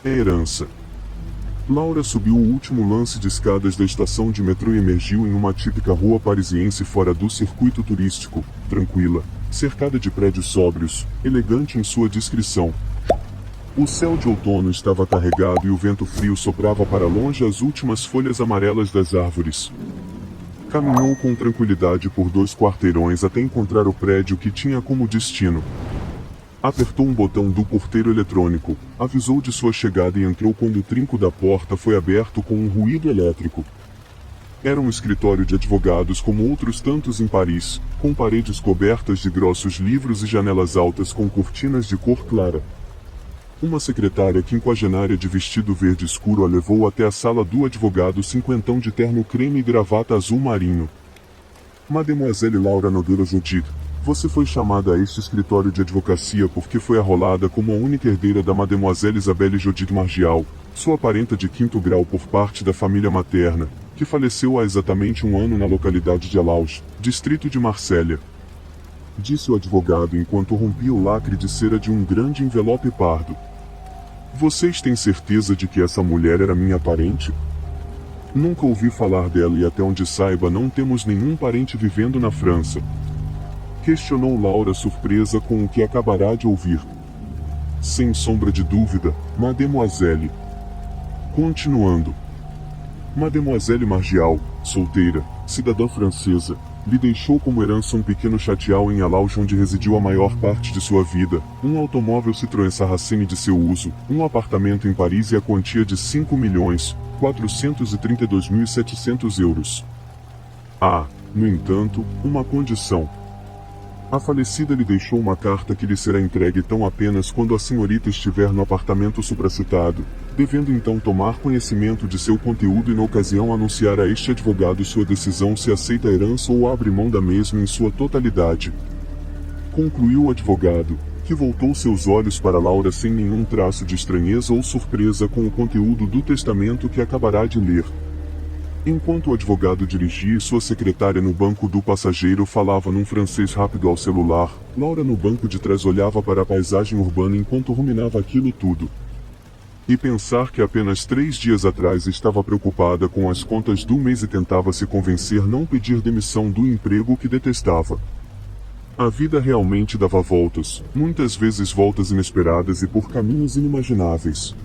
É herança. Laura subiu o último lance de escadas da estação de metrô e emergiu em uma típica rua parisiense fora do circuito turístico, tranquila, cercada de prédios sóbrios, elegante em sua descrição. O céu de outono estava carregado e o vento frio soprava para longe as últimas folhas amarelas das árvores. Caminhou com tranquilidade por 2 quarteirões até encontrar o prédio que tinha como destino. Apertou um botão do porteiro eletrônico, avisou de sua chegada e entrou quando o trinco da porta foi aberto com um ruído elétrico. Era um escritório de advogados como outros tantos em Paris, com paredes cobertas de grossos livros e janelas altas com cortinas de cor clara. Uma secretária quinquagenária de vestido verde escuro a levou até a sala do advogado cinquentão de terno creme e gravata azul marinho. Mademoiselle Laura Nogueira Judith, você foi chamada a este escritório de advocacia porque foi arrolada como a única herdeira da Mademoiselle Isabelle Judith Margial, sua parenta de 5º grau por parte da família materna, que faleceu há exatamente um ano na localidade de Alauge, distrito de Marsella. Disse o advogado enquanto rompia o lacre de cera de um grande envelope pardo. Vocês têm certeza de que essa mulher era minha parente? Nunca ouvi falar dela e até onde saiba não temos nenhum parente vivendo na França. Questionou Laura surpresa com o que acabará de ouvir. Sem sombra de dúvida, mademoiselle. Continuando. Mademoiselle Margial, solteira, cidadã francesa, lhe deixou como herança um pequeno château em Alauge onde residiu a maior parte de sua vida, um automóvel Citroën Sarracene de seu uso, um apartamento em Paris e a quantia de 5.432.700 euros. Há, no entanto, uma condição. A falecida lhe deixou uma carta que lhe será entregue tão apenas quando a senhorita estiver no apartamento supracitado, devendo então tomar conhecimento de seu conteúdo e na ocasião anunciar a este advogado sua decisão se aceita a herança ou abre mão da mesma em sua totalidade. Concluiu o advogado, que voltou seus olhos para Laura sem nenhum traço de estranheza ou surpresa com o conteúdo do testamento que acabará de ler. Enquanto o advogado dirigia e sua secretária no banco do passageiro falava num francês rápido ao celular, Laura no banco de trás olhava para a paisagem urbana enquanto ruminava aquilo tudo. E pensar que apenas 3 dias atrás estava preocupada com as contas do mês e tentava se convencer não pedir demissão do emprego que detestava. A vida realmente dava voltas, muitas vezes voltas inesperadas e por caminhos inimagináveis.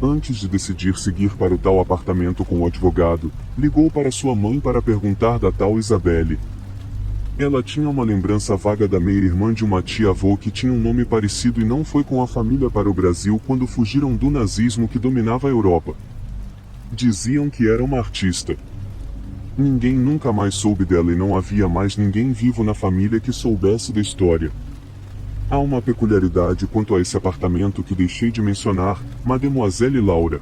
Antes de decidir seguir para o tal apartamento com o advogado, ligou para sua mãe para perguntar da tal Isabelle. Ela tinha uma lembrança vaga da meia-irmã de uma tia-avó que tinha um nome parecido e não foi com a família para o Brasil quando fugiram do nazismo que dominava a Europa. Diziam que era uma artista. Ninguém nunca mais soube dela e não havia mais ninguém vivo na família que soubesse da história. Há uma peculiaridade quanto a esse apartamento que deixei de mencionar, Mademoiselle Laura.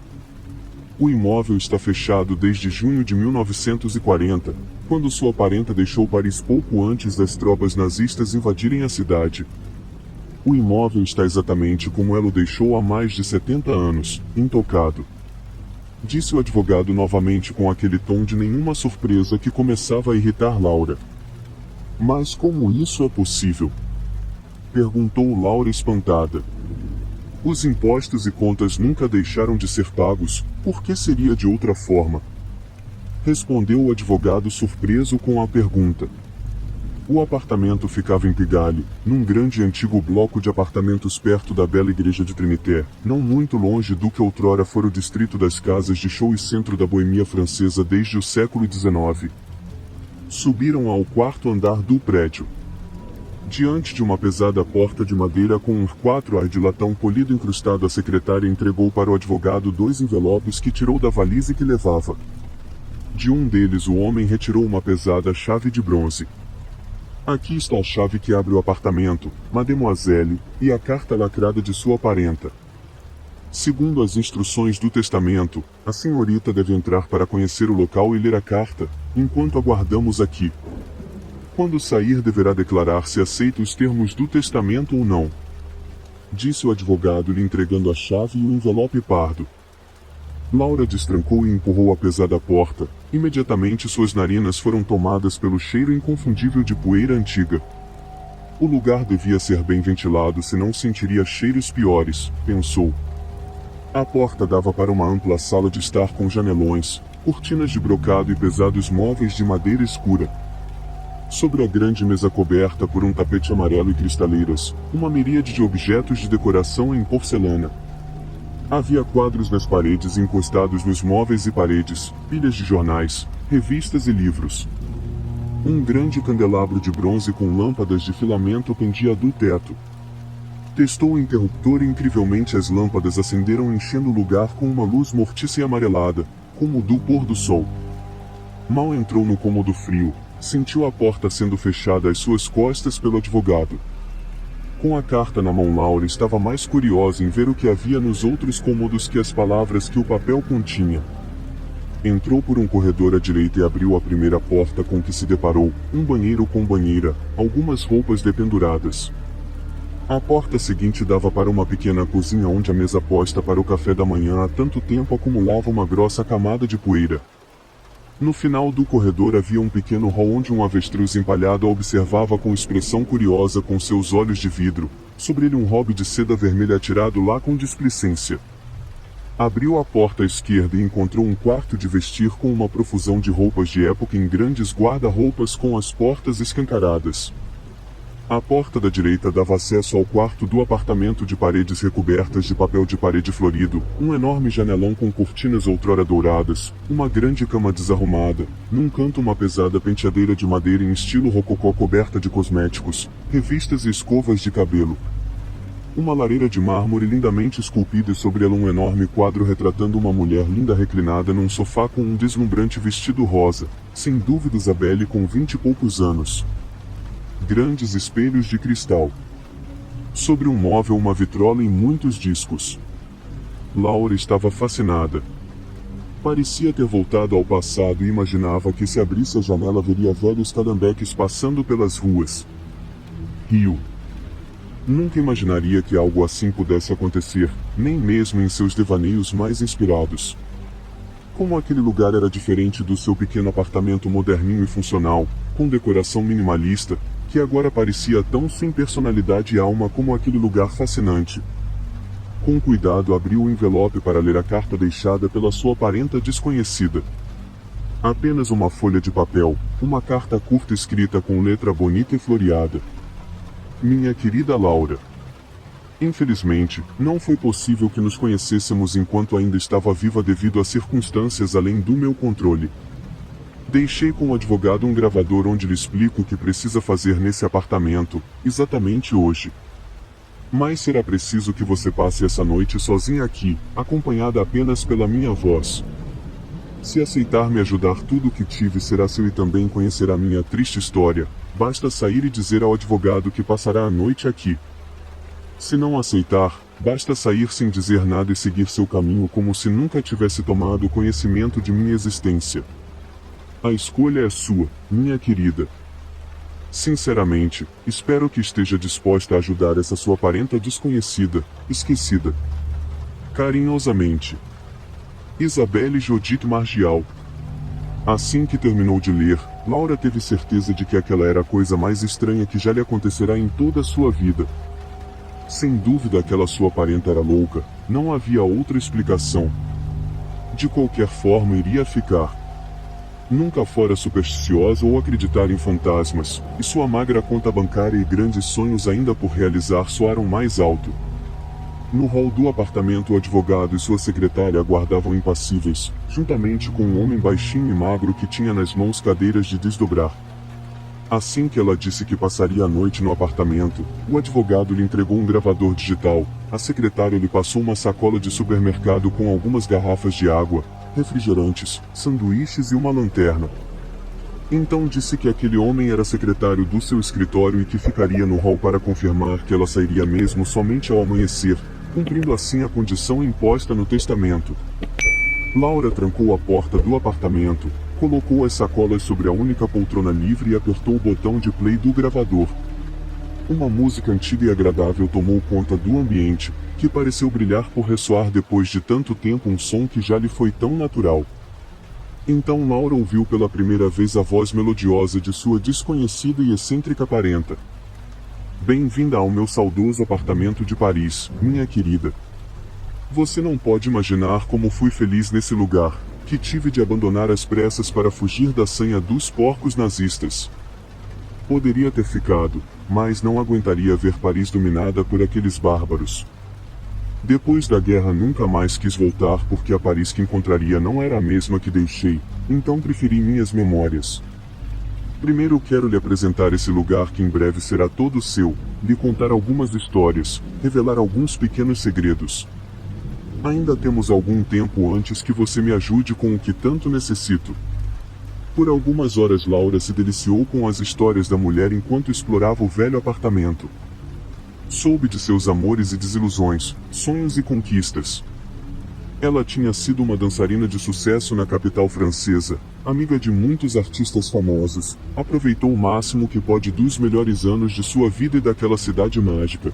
O imóvel está fechado desde junho de 1940, quando sua parenta deixou Paris pouco antes das tropas nazistas invadirem a cidade. O imóvel está exatamente como ela o deixou há mais de 70 anos, intocado. Disse o advogado novamente com aquele tom de nenhuma surpresa que começava a irritar Laura. Mas como isso é possível? Perguntou Laura espantada. Os impostos e contas nunca deixaram de ser pagos, por que seria de outra forma? Respondeu o advogado surpreso com a pergunta. O apartamento ficava em Pigalle, num grande e antigo bloco de apartamentos perto da bela igreja de Trinité, não muito longe do que outrora fora o distrito das casas de show e centro da boemia francesa desde o século XIX. Subiram ao 4º andar do prédio. Diante de uma pesada porta de madeira com um 4 ar de latão polido incrustado, a secretária entregou para o advogado 2 envelopes que tirou da valise que levava. De um deles o homem retirou uma pesada chave de bronze. Aqui está a chave que abre o apartamento, mademoiselle, e a carta lacrada de sua parenta. Segundo as instruções do testamento, a senhorita deve entrar para conhecer o local e ler a carta, enquanto aguardamos aqui. Quando sair deverá declarar se aceita os termos do testamento ou não. Disse o advogado lhe entregando a chave e o envelope pardo. Laura destrancou e empurrou a pesada porta. Imediatamente suas narinas foram tomadas pelo cheiro inconfundível de poeira antiga. O lugar devia ser bem ventilado, senão sentiria cheiros piores, pensou. A porta dava para uma ampla sala de estar com janelões, cortinas de brocado e pesados móveis de madeira escura. Sobre a grande mesa coberta por um tapete amarelo e cristaleiras, uma miríade de objetos de decoração em porcelana. Havia quadros nas paredes encostados nos móveis e paredes, pilhas de jornais, revistas e livros. Um grande candelabro de bronze com lâmpadas de filamento pendia do teto. Testou o interruptor e incrivelmente as lâmpadas acenderam enchendo o lugar com uma luz mortiça e amarelada, como do pôr do sol. Mal entrou no cômodo frio, sentiu a porta sendo fechada às suas costas pelo advogado. Com a carta na mão, Laura estava mais curiosa em ver o que havia nos outros cômodos que as palavras que o papel continha. Entrou por um corredor à direita e abriu a primeira porta com que se deparou, um banheiro com banheira, algumas roupas dependuradas. A porta seguinte dava para uma pequena cozinha onde a mesa posta para o café da manhã há tanto tempo acumulava uma grossa camada de poeira. No final do corredor havia um pequeno hall onde um avestruz empalhado a observava com expressão curiosa com seus olhos de vidro, sobre ele um robe de seda vermelha atirado lá com displicência. Abriu a porta à esquerda e encontrou um quarto de vestir com uma profusão de roupas de época em grandes guarda-roupas com as portas escancaradas. A porta da direita dava acesso ao quarto do apartamento de paredes recobertas de papel de parede florido, um enorme janelão com cortinas outrora douradas, uma grande cama desarrumada, num canto uma pesada penteadeira de madeira em estilo rococó coberta de cosméticos, revistas e escovas de cabelo. Uma lareira de mármore lindamente esculpida e sobre ela um enorme quadro retratando uma mulher linda reclinada num sofá com um deslumbrante vestido rosa, sem dúvida Isabelle com 20 e poucos anos. Grandes espelhos de cristal. Sobre um móvel uma vitrola e muitos discos. Laura estava fascinada. Parecia ter voltado ao passado e imaginava que se abrisse a janela veria velhos calhambeques passando pelas ruas. Riu. Nunca imaginaria que algo assim pudesse acontecer, nem mesmo em seus devaneios mais inspirados. Como aquele lugar era diferente do seu pequeno apartamento moderninho e funcional, com decoração minimalista, que agora parecia tão sem personalidade e alma como aquele lugar fascinante. Com cuidado abriu o envelope para ler a carta deixada pela sua parenta desconhecida. Apenas uma folha de papel, uma carta curta escrita com letra bonita e floreada. Minha querida Laura. Infelizmente, não foi possível que nos conhecêssemos enquanto ainda estava viva devido a circunstâncias além do meu controle. Deixei com o advogado um gravador onde lhe explico o que precisa fazer nesse apartamento, exatamente hoje. Mas será preciso que você passe essa noite sozinha aqui, acompanhada apenas pela minha voz. Se aceitar me ajudar, tudo o que tive será seu e também conhecerá minha triste história. Basta sair e dizer ao advogado que passará a noite aqui. Se não aceitar, basta sair sem dizer nada e seguir seu caminho como se nunca tivesse tomado conhecimento de minha existência. A escolha é sua, minha querida. Sinceramente, espero que esteja disposta a ajudar essa sua parenta desconhecida, esquecida. Carinhosamente. Isabelle Judith Margial. Assim que terminou de ler, Laura teve certeza de que aquela era a coisa mais estranha que já lhe acontecerá em toda a sua vida. Sem dúvida aquela sua parenta era louca, não havia outra explicação. De qualquer forma iria ficar. Nunca fora supersticiosa ou acreditar em fantasmas, e sua magra conta bancária e grandes sonhos ainda por realizar soaram mais alto. No hall do apartamento o advogado e sua secretária aguardavam impassíveis, juntamente com um homem baixinho e magro que tinha nas mãos cadeiras de desdobrar. Assim que ela disse que passaria a noite no apartamento, o advogado lhe entregou um gravador digital, a secretária lhe passou uma sacola de supermercado com algumas garrafas de água, refrigerantes, sanduíches e uma lanterna. Então disse que aquele homem era secretário do seu escritório e que ficaria no hall para confirmar que ela sairia mesmo somente ao amanhecer, cumprindo assim a condição imposta no testamento. Laura trancou a porta do apartamento, colocou as sacolas sobre a única poltrona livre e apertou o botão de play do gravador. Uma música antiga e agradável tomou conta do ambiente, que pareceu brilhar por ressoar depois de tanto tempo um som que já lhe foi tão natural. Então Laura ouviu pela primeira vez a voz melodiosa de sua desconhecida e excêntrica parenta. Bem-vinda ao meu saudoso apartamento de Paris, minha querida. Você não pode imaginar como fui feliz nesse lugar, que tive de abandonar às pressas para fugir da sanha dos porcos nazistas. Poderia ter ficado, mas não aguentaria ver Paris dominada por aqueles bárbaros. Depois da guerra nunca mais quis voltar porque a Paris que encontraria não era a mesma que deixei, então preferi minhas memórias. Primeiro quero lhe apresentar esse lugar que em breve será todo seu, lhe contar algumas histórias, revelar alguns pequenos segredos. Ainda temos algum tempo antes que você me ajude com o que tanto necessito. Por algumas horas Laura se deliciou com as histórias da mulher enquanto explorava o velho apartamento. Soube de seus amores e desilusões, sonhos e conquistas. Ela tinha sido uma dançarina de sucesso na capital francesa, amiga de muitos artistas famosos, aproveitou o máximo que pode dos melhores anos de sua vida e daquela cidade mágica.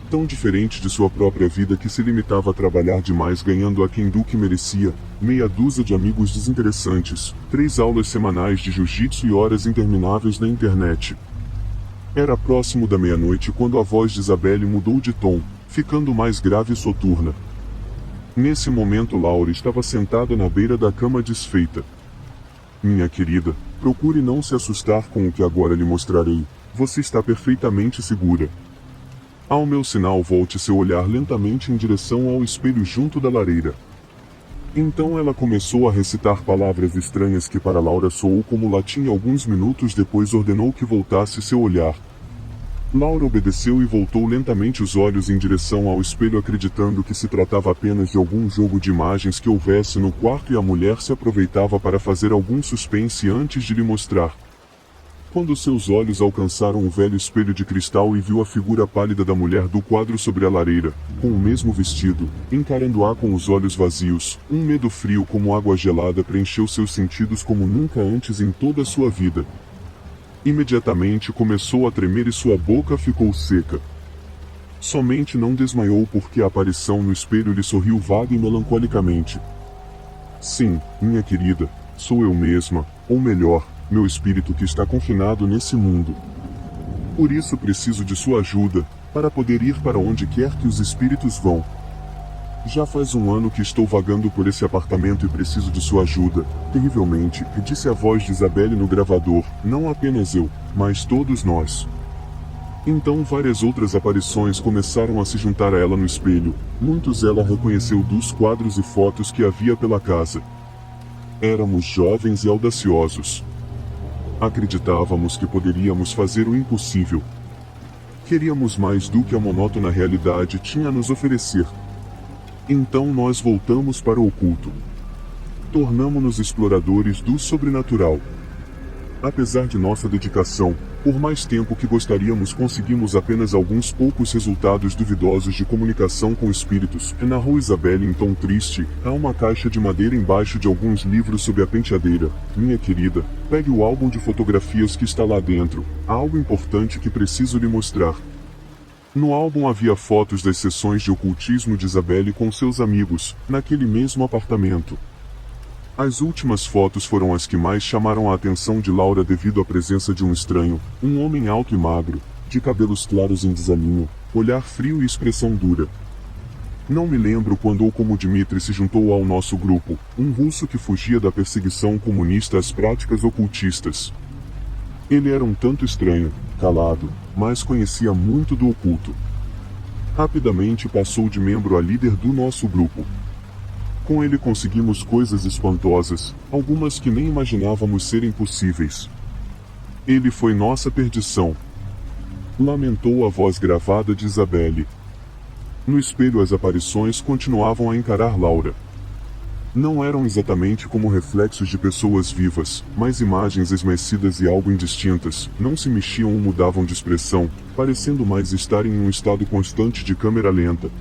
Tão diferente de sua própria vida que se limitava a trabalhar demais ganhando a quem do que merecia, meia dúzia de amigos desinteressantes, 3 aulas semanais de jiu-jitsu e horas intermináveis na internet. Era próximo da meia-noite quando a voz de Isabelle mudou de tom, ficando mais grave e soturna. Nesse momento Laura estava sentada na beira da cama desfeita. Minha querida, procure não se assustar com o que agora lhe mostrarei, você está perfeitamente segura. Ao meu sinal volte seu olhar lentamente em direção ao espelho junto da lareira. Então ela começou a recitar palavras estranhas que para Laura soou como latim e alguns minutos depois ordenou que voltasse seu olhar. Laura obedeceu e voltou lentamente os olhos em direção ao espelho acreditando que se tratava apenas de algum jogo de imagens que houvesse no quarto e a mulher se aproveitava para fazer algum suspense antes de lhe mostrar. Quando seus olhos alcançaram o velho espelho de cristal e viu a figura pálida da mulher do quadro sobre a lareira, com o mesmo vestido, encarando-a com os olhos vazios, um medo frio como água gelada preencheu seus sentidos como nunca antes em toda a sua vida. Imediatamente começou a tremer e sua boca ficou seca. Somente não desmaiou porque a aparição no espelho lhe sorriu vaga e melancolicamente. Sim, minha querida, sou eu mesma, ou melhor, meu espírito que está confinado nesse mundo. Por isso preciso de sua ajuda, para poder ir para onde quer que os espíritos vão. Já faz 1 ano que estou vagando por esse apartamento e preciso de sua ajuda, terrivelmente, disse a voz de Isabelle no gravador, não apenas eu, mas todos nós. Então várias outras aparições começaram a se juntar a ela no espelho, muitos ela reconheceu dos quadros e fotos que havia pela casa. Éramos jovens e audaciosos. Acreditávamos que poderíamos fazer o impossível. Queríamos mais do que a monótona realidade tinha a nos oferecer. Então nós voltamos para o oculto. Tornamo-nos exploradores do sobrenatural. Apesar de nossa dedicação, por mais tempo que gostaríamos conseguimos apenas alguns poucos resultados duvidosos de comunicação com espíritos, narrou Isabelle em tom triste, há uma caixa de madeira embaixo de alguns livros sob a penteadeira. Minha querida, pegue o álbum de fotografias que está lá dentro, há algo importante que preciso lhe mostrar. No álbum havia fotos das sessões de ocultismo de Isabelle com seus amigos, naquele mesmo apartamento. As últimas fotos foram as que mais chamaram a atenção de Laura devido à presença de um estranho, um homem alto e magro, de cabelos claros em desalinho, olhar frio e expressão dura. Não me lembro quando ou como Dmitri se juntou ao nosso grupo, um russo que fugia da perseguição comunista às práticas ocultistas. Ele era um tanto estranho, calado, mas conhecia muito do oculto. Rapidamente passou de membro a líder do nosso grupo. Com ele conseguimos coisas espantosas, algumas que nem imaginávamos serem possíveis. Ele foi nossa perdição. Lamentou a voz gravada de Isabelle. No espelho as aparições continuavam a encarar Laura. Não eram exatamente como reflexos de pessoas vivas, mas imagens esmaecidas e algo indistintas, não se mexiam ou mudavam de expressão, parecendo mais estarem em um estado constante de câmera lenta.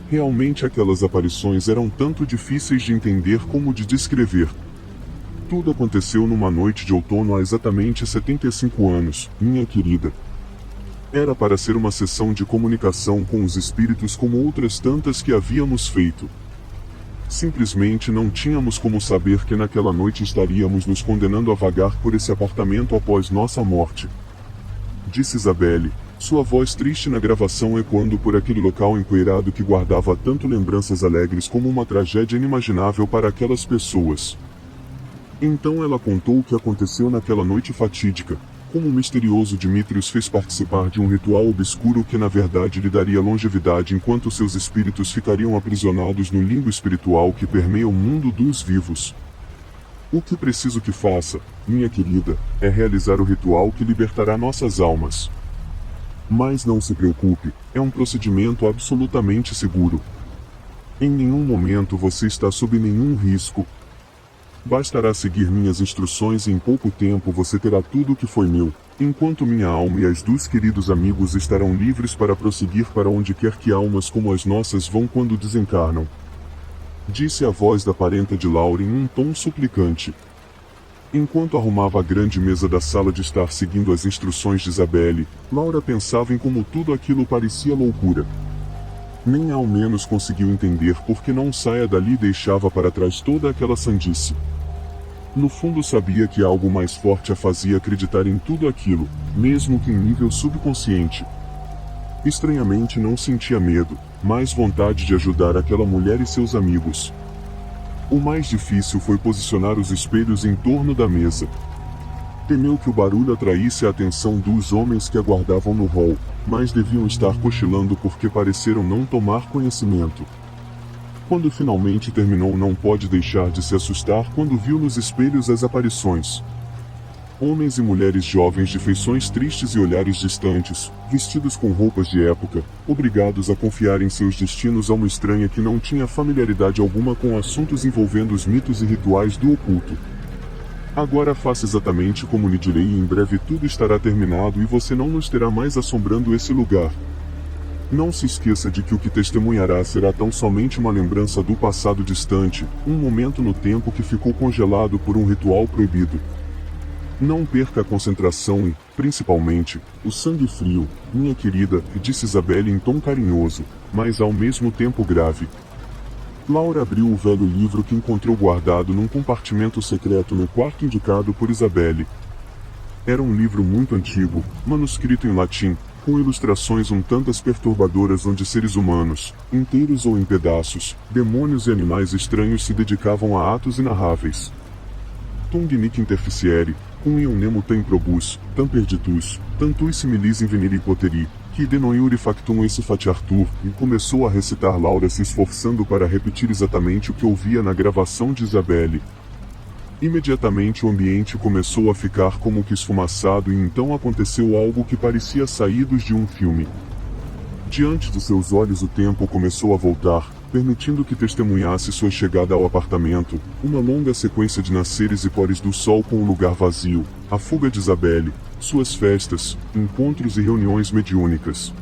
Realmente aquelas aparições eram tanto difíceis de entender como de descrever. Tudo aconteceu numa noite de outono há exatamente 75 anos, minha querida. Era para ser uma sessão de comunicação com os espíritos como outras tantas que havíamos feito. Simplesmente não tínhamos como saber que naquela noite estaríamos nos condenando a vagar por esse apartamento após nossa morte. Disse Isabelle, Sua voz triste na gravação ecoando por aquele local empoeirado que guardava tanto lembranças alegres como uma tragédia inimaginável para aquelas pessoas. Então ela contou o que aconteceu naquela noite fatídica, como o misterioso Dmitri os fez participar de um ritual obscuro que na verdade lhe daria longevidade enquanto seus espíritos ficariam aprisionados no limbo espiritual que permeia o mundo dos vivos. O que preciso que faça, minha querida, é realizar o ritual que libertará nossas almas. Mas não se preocupe, é um procedimento absolutamente seguro. Em nenhum momento você está sob nenhum risco. Bastará seguir minhas instruções e em pouco tempo você terá tudo o que foi meu, enquanto minha alma e as dos queridos amigos estarão livres para prosseguir para onde quer que almas como as nossas vão quando desencarnam. Disse a voz da parenta de Laura em um tom suplicante. Enquanto arrumava a grande mesa da sala de estar seguindo as instruções de Isabelle, Laura pensava em como tudo aquilo parecia loucura. Nem ao menos conseguiu entender por que não saia dali e deixava para trás toda aquela sandice. No fundo sabia que algo mais forte a fazia acreditar em tudo aquilo, mesmo que em nível subconsciente. Estranhamente não sentia medo, mas vontade de ajudar aquela mulher e seus amigos. O mais difícil foi posicionar os espelhos em torno da mesa. Temeu que o barulho atraísse a atenção dos homens que aguardavam no hall, mas deviam estar cochilando porque pareceram não tomar conhecimento. Quando finalmente terminou, não pôde deixar de se assustar quando viu nos espelhos as aparições. Homens e mulheres jovens de feições tristes e olhares distantes, vestidos com roupas de época, obrigados a confiar em seus destinos a uma estranha que não tinha familiaridade alguma com assuntos envolvendo os mitos e rituais do oculto. Agora faça exatamente como lhe direi e em breve tudo estará terminado e você não nos terá mais assombrando esse lugar. Não se esqueça de que o que testemunhará será tão somente uma lembrança do passado distante, um momento no tempo que ficou congelado por um ritual proibido. Não perca a concentração e, principalmente, o sangue frio, minha querida, disse Isabelle em tom carinhoso, mas ao mesmo tempo grave. Laura abriu o velho livro que encontrou guardado num compartimento secreto no quarto indicado por Isabelle. Era um livro muito antigo, manuscrito em latim, com ilustrações um tantas perturbadoras onde seres humanos, inteiros ou em pedaços, demônios e animais estranhos se dedicavam a atos inarráveis. Tung nic interficiere, cum iam nemo tem probus, tam perditus, tantus similis inveniri poteri, que denoiuri factum esse fatiartur, e começou a recitar Laura se esforçando para repetir exatamente o que ouvia na gravação de Isabelle. Imediatamente o ambiente começou a ficar como que esfumaçado e então aconteceu algo que parecia saídos de um filme. Diante de seus olhos o tempo começou a voltar, permitindo que testemunhasse sua chegada ao apartamento, uma longa sequência de nasceres e pores do sol com o lugar vazio, a fuga de Isabelle, suas festas, encontros e reuniões mediúnicas.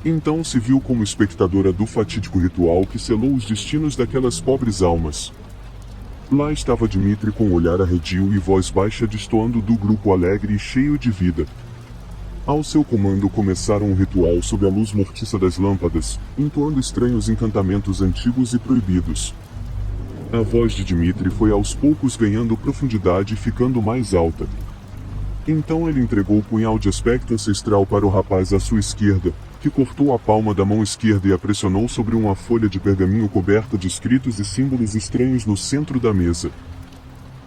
Então se viu como espectadora do fatídico ritual que selou os destinos daquelas pobres almas. Lá estava Dmitri com olhar arredio e voz baixa destoando do grupo alegre e cheio de vida. Ao seu comando começaram um ritual sob a luz mortiça das lâmpadas, entoando estranhos encantamentos antigos e proibidos. A voz de Dmitri foi aos poucos ganhando profundidade e ficando mais alta. Então ele entregou o punhal de aspecto ancestral para o rapaz à sua esquerda, que cortou a palma da mão esquerda e a pressionou sobre uma folha de pergaminho coberta de escritos e símbolos estranhos no centro da mesa.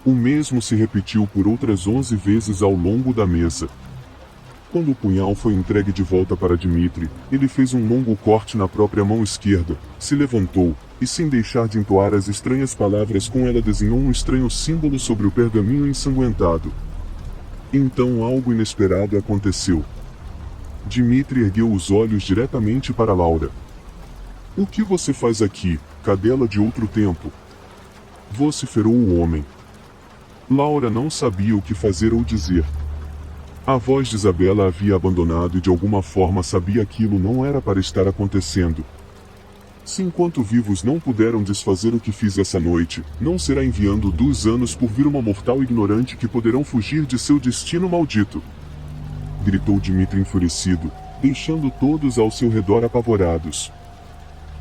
O mesmo se repetiu por outras 11 vezes ao longo da mesa. Quando o punhal foi entregue de volta para Dmitri, ele fez um longo corte na própria mão esquerda, se levantou, e sem deixar de entoar as estranhas palavras com ela desenhou um estranho símbolo sobre o pergaminho ensanguentado. Então algo inesperado aconteceu. Dmitri ergueu os olhos diretamente para Laura. O que você faz aqui, cadela de outro tempo? Vociferou o homem. Laura não sabia o que fazer ou dizer. A voz de Isabela a havia abandonado e de alguma forma sabia que aquilo não era para estar acontecendo. Se enquanto vivos não puderam desfazer o que fiz essa noite, não será enviando 2 anos por vir uma mortal ignorante que poderão fugir de seu destino maldito. Gritou Dmitri enfurecido, deixando todos ao seu redor apavorados.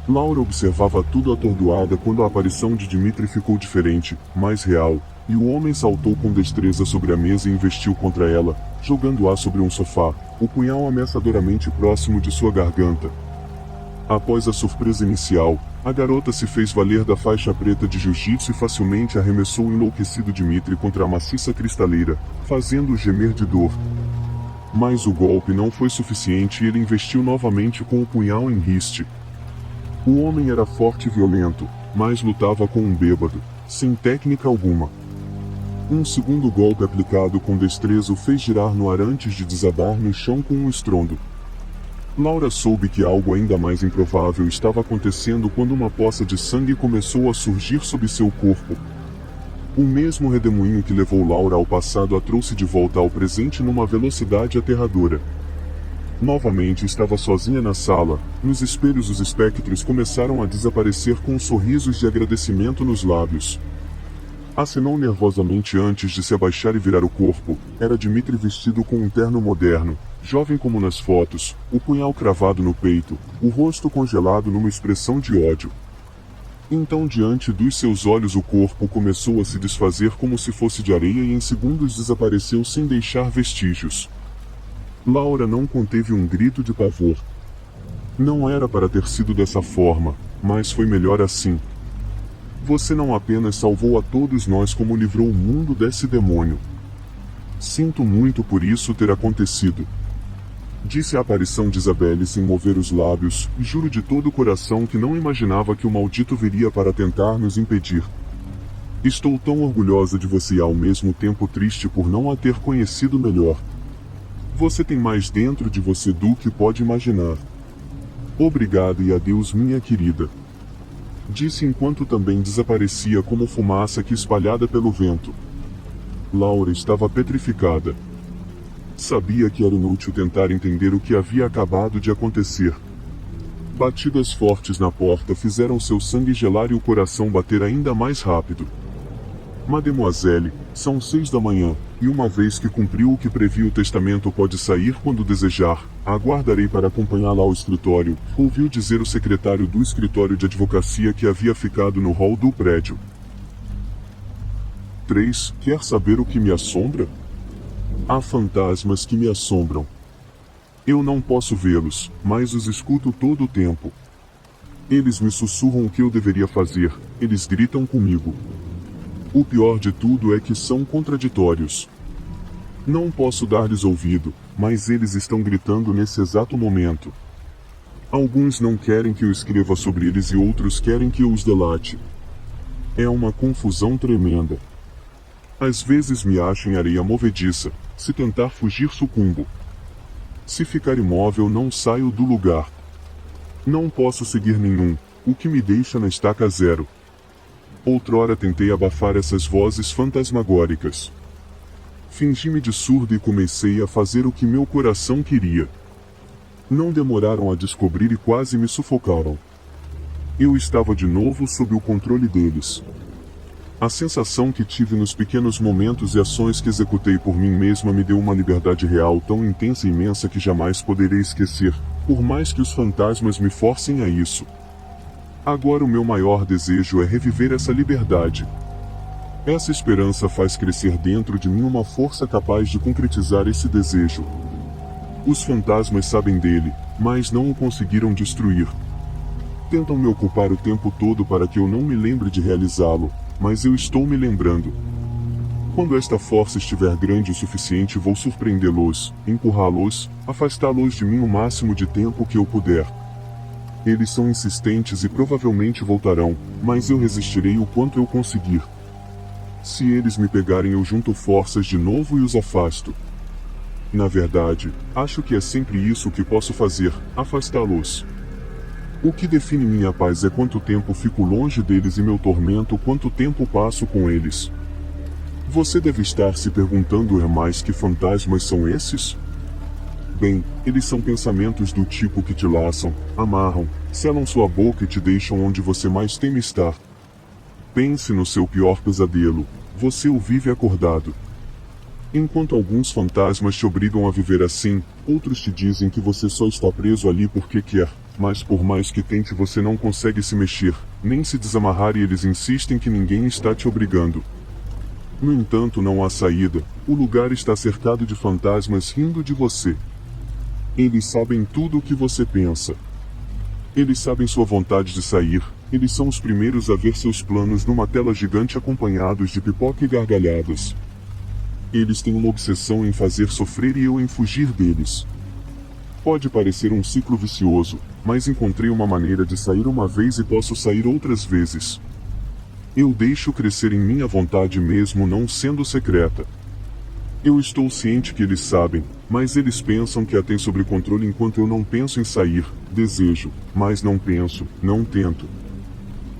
Laura observava tudo atordoada quando a aparição de Dmitri ficou diferente, mais real, e o homem saltou com destreza sobre a mesa e investiu contra ela, jogando-a sobre um sofá, o punhal ameaçadoramente próximo de sua garganta. Após a surpresa inicial, a garota se fez valer da faixa preta de jiu-jitsu e facilmente arremessou o enlouquecido Dmitri contra a maciça cristaleira, fazendo-o gemer de dor. Mas o golpe não foi suficiente e ele investiu novamente com o punhal em riste. O homem era forte e violento, mas lutava com um bêbado, sem técnica alguma. Um segundo golpe aplicado com destreza o fez girar no ar antes de desabar no chão com um estrondo. Laura soube que algo ainda mais improvável estava acontecendo quando uma poça de sangue começou a surgir sob seu corpo. O mesmo redemoinho que levou Laura ao passado a trouxe de volta ao presente numa velocidade aterradora. Novamente estava sozinha na sala, nos espelhos os espectros começaram a desaparecer com sorrisos de agradecimento nos lábios. Acenou nervosamente antes de se abaixar e virar o corpo. Era Dmitri vestido com um terno moderno, jovem como nas fotos, o punhal cravado no peito, o rosto congelado numa expressão de ódio. Então diante dos seus olhos o corpo começou a se desfazer como se fosse de areia e em segundos desapareceu sem deixar vestígios. Laura não conteve um grito de pavor. Não era para ter sido dessa forma, mas foi melhor assim. Você não apenas salvou a todos nós como livrou o mundo desse demônio. Sinto muito por isso ter acontecido. Disse a aparição de Isabelle sem mover os lábios, e juro de todo o coração que não imaginava que o maldito viria para tentar nos impedir. Estou tão orgulhosa de você e ao mesmo tempo triste por não a ter conhecido melhor. Você tem mais dentro de você do que pode imaginar. Obrigado e adeus, minha querida. Disse enquanto também desaparecia como fumaça que espalhada pelo vento. Laura estava petrificada. Sabia que era inútil tentar entender o que havia acabado de acontecer. Batidas fortes na porta fizeram seu sangue gelar e o coração bater ainda mais rápido. Mademoiselle, são 6 da manhã, e uma vez que cumpriu o que previa o testamento pode sair quando desejar. Aguardarei para acompanhá-la ao escritório, ouviu dizer o secretário do escritório de advocacia que havia ficado no hall do prédio. 3. Quer saber o que me assombra? Há fantasmas que me assombram. Eu não posso vê-los, mas os escuto todo o tempo. Eles me sussurram o que eu deveria fazer, eles gritam comigo. O pior de tudo é que são contraditórios. Não posso dar-lhes ouvido, mas eles estão gritando nesse exato momento. Alguns não querem que eu escreva sobre eles e outros querem que eu os delate. É uma confusão tremenda. Às vezes me acho em areia movediça, se tentar fugir sucumbo. Se ficar imóvel não saio do lugar. Não posso seguir nenhum, o que me deixa na estaca zero. Outrora tentei abafar essas vozes fantasmagóricas. Fingi-me de surdo e comecei a fazer o que meu coração queria. Não demoraram a descobrir e quase me sufocaram. Eu estava de novo sob o controle deles. A sensação que tive nos pequenos momentos e ações que executei por mim mesma me deu uma liberdade real tão intensa e imensa que jamais poderei esquecer, por mais que os fantasmas me forcem a isso. Agora o meu maior desejo é reviver essa liberdade. Essa esperança faz crescer dentro de mim uma força capaz de concretizar esse desejo. Os fantasmas sabem dele, mas não o conseguiram destruir. Tentam me ocupar o tempo todo para que eu não me lembre de realizá-lo, mas eu estou me lembrando. Quando esta força estiver grande o suficiente, vou surpreendê-los, empurrá-los, afastá-los de mim o máximo de tempo que eu puder. Eles são insistentes e provavelmente voltarão, mas eu resistirei o quanto eu conseguir. Se eles me pegarem, eu junto forças de novo e os afasto. Na verdade, acho que é sempre isso que posso fazer, afastá-los. O que define minha paz é quanto tempo fico longe deles e meu tormento quanto tempo passo com eles. Você deve estar se perguntando, mais que fantasmas são esses? Bem, eles são pensamentos do tipo que te laçam, amarram, selam sua boca e te deixam onde você mais teme estar. Pense no seu pior pesadelo, você o vive acordado. Enquanto alguns fantasmas te obrigam a viver assim, outros te dizem que você só está preso ali porque quer, mas por mais que tente você não consegue se mexer, nem se desamarrar e eles insistem que ninguém está te obrigando. No entanto, não há saída, o lugar está cercado de fantasmas rindo de você. Eles sabem tudo o que você pensa. Eles sabem sua vontade de sair, eles são os primeiros a ver seus planos numa tela gigante acompanhados de pipoca e gargalhadas. Eles têm uma obsessão em fazer sofrer e eu em fugir deles. Pode parecer um ciclo vicioso, mas encontrei uma maneira de sair uma vez e posso sair outras vezes. Eu deixo crescer em minha vontade mesmo não sendo secreta. Eu estou ciente que eles sabem, mas eles pensam que a têm sob controle enquanto eu não penso em sair, desejo, mas não penso, não tento.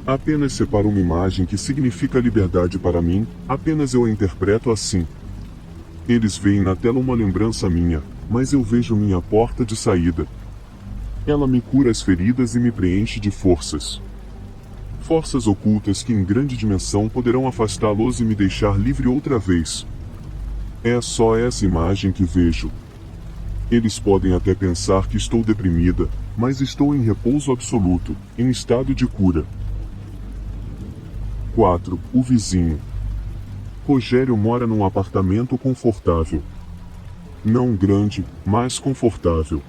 Apenas separo uma imagem que significa liberdade para mim, apenas eu a interpreto assim. Eles veem na tela uma lembrança minha, mas eu vejo minha porta de saída. Ela me cura as feridas e me preenche de forças. Forças ocultas que em grande dimensão poderão afastá-los e me deixar livre outra vez. É só essa imagem que vejo. Eles podem até pensar que estou deprimida, mas estou em repouso absoluto, em estado de cura. 4. O vizinho. Rogério mora num apartamento confortável. Não grande, mas confortável.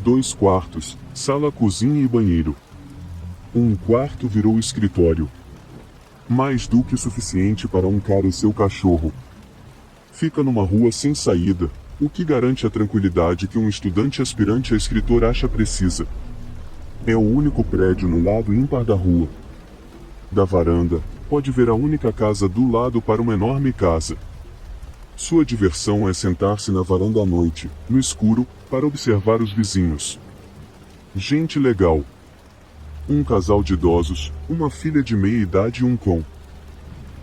2 quartos, sala, cozinha e banheiro. Um quarto virou escritório. Mais do que suficiente para um cara e seu cachorro. Fica numa rua sem saída, o que garante a tranquilidade que um estudante aspirante a escritor acha precisa. É o único prédio no lado ímpar da rua. Da varanda, pode ver a única casa do lado para uma enorme casa. Sua diversão é sentar-se na varanda à noite, no escuro, para observar os vizinhos. Gente legal. Um casal de idosos, uma filha de meia idade e um cão.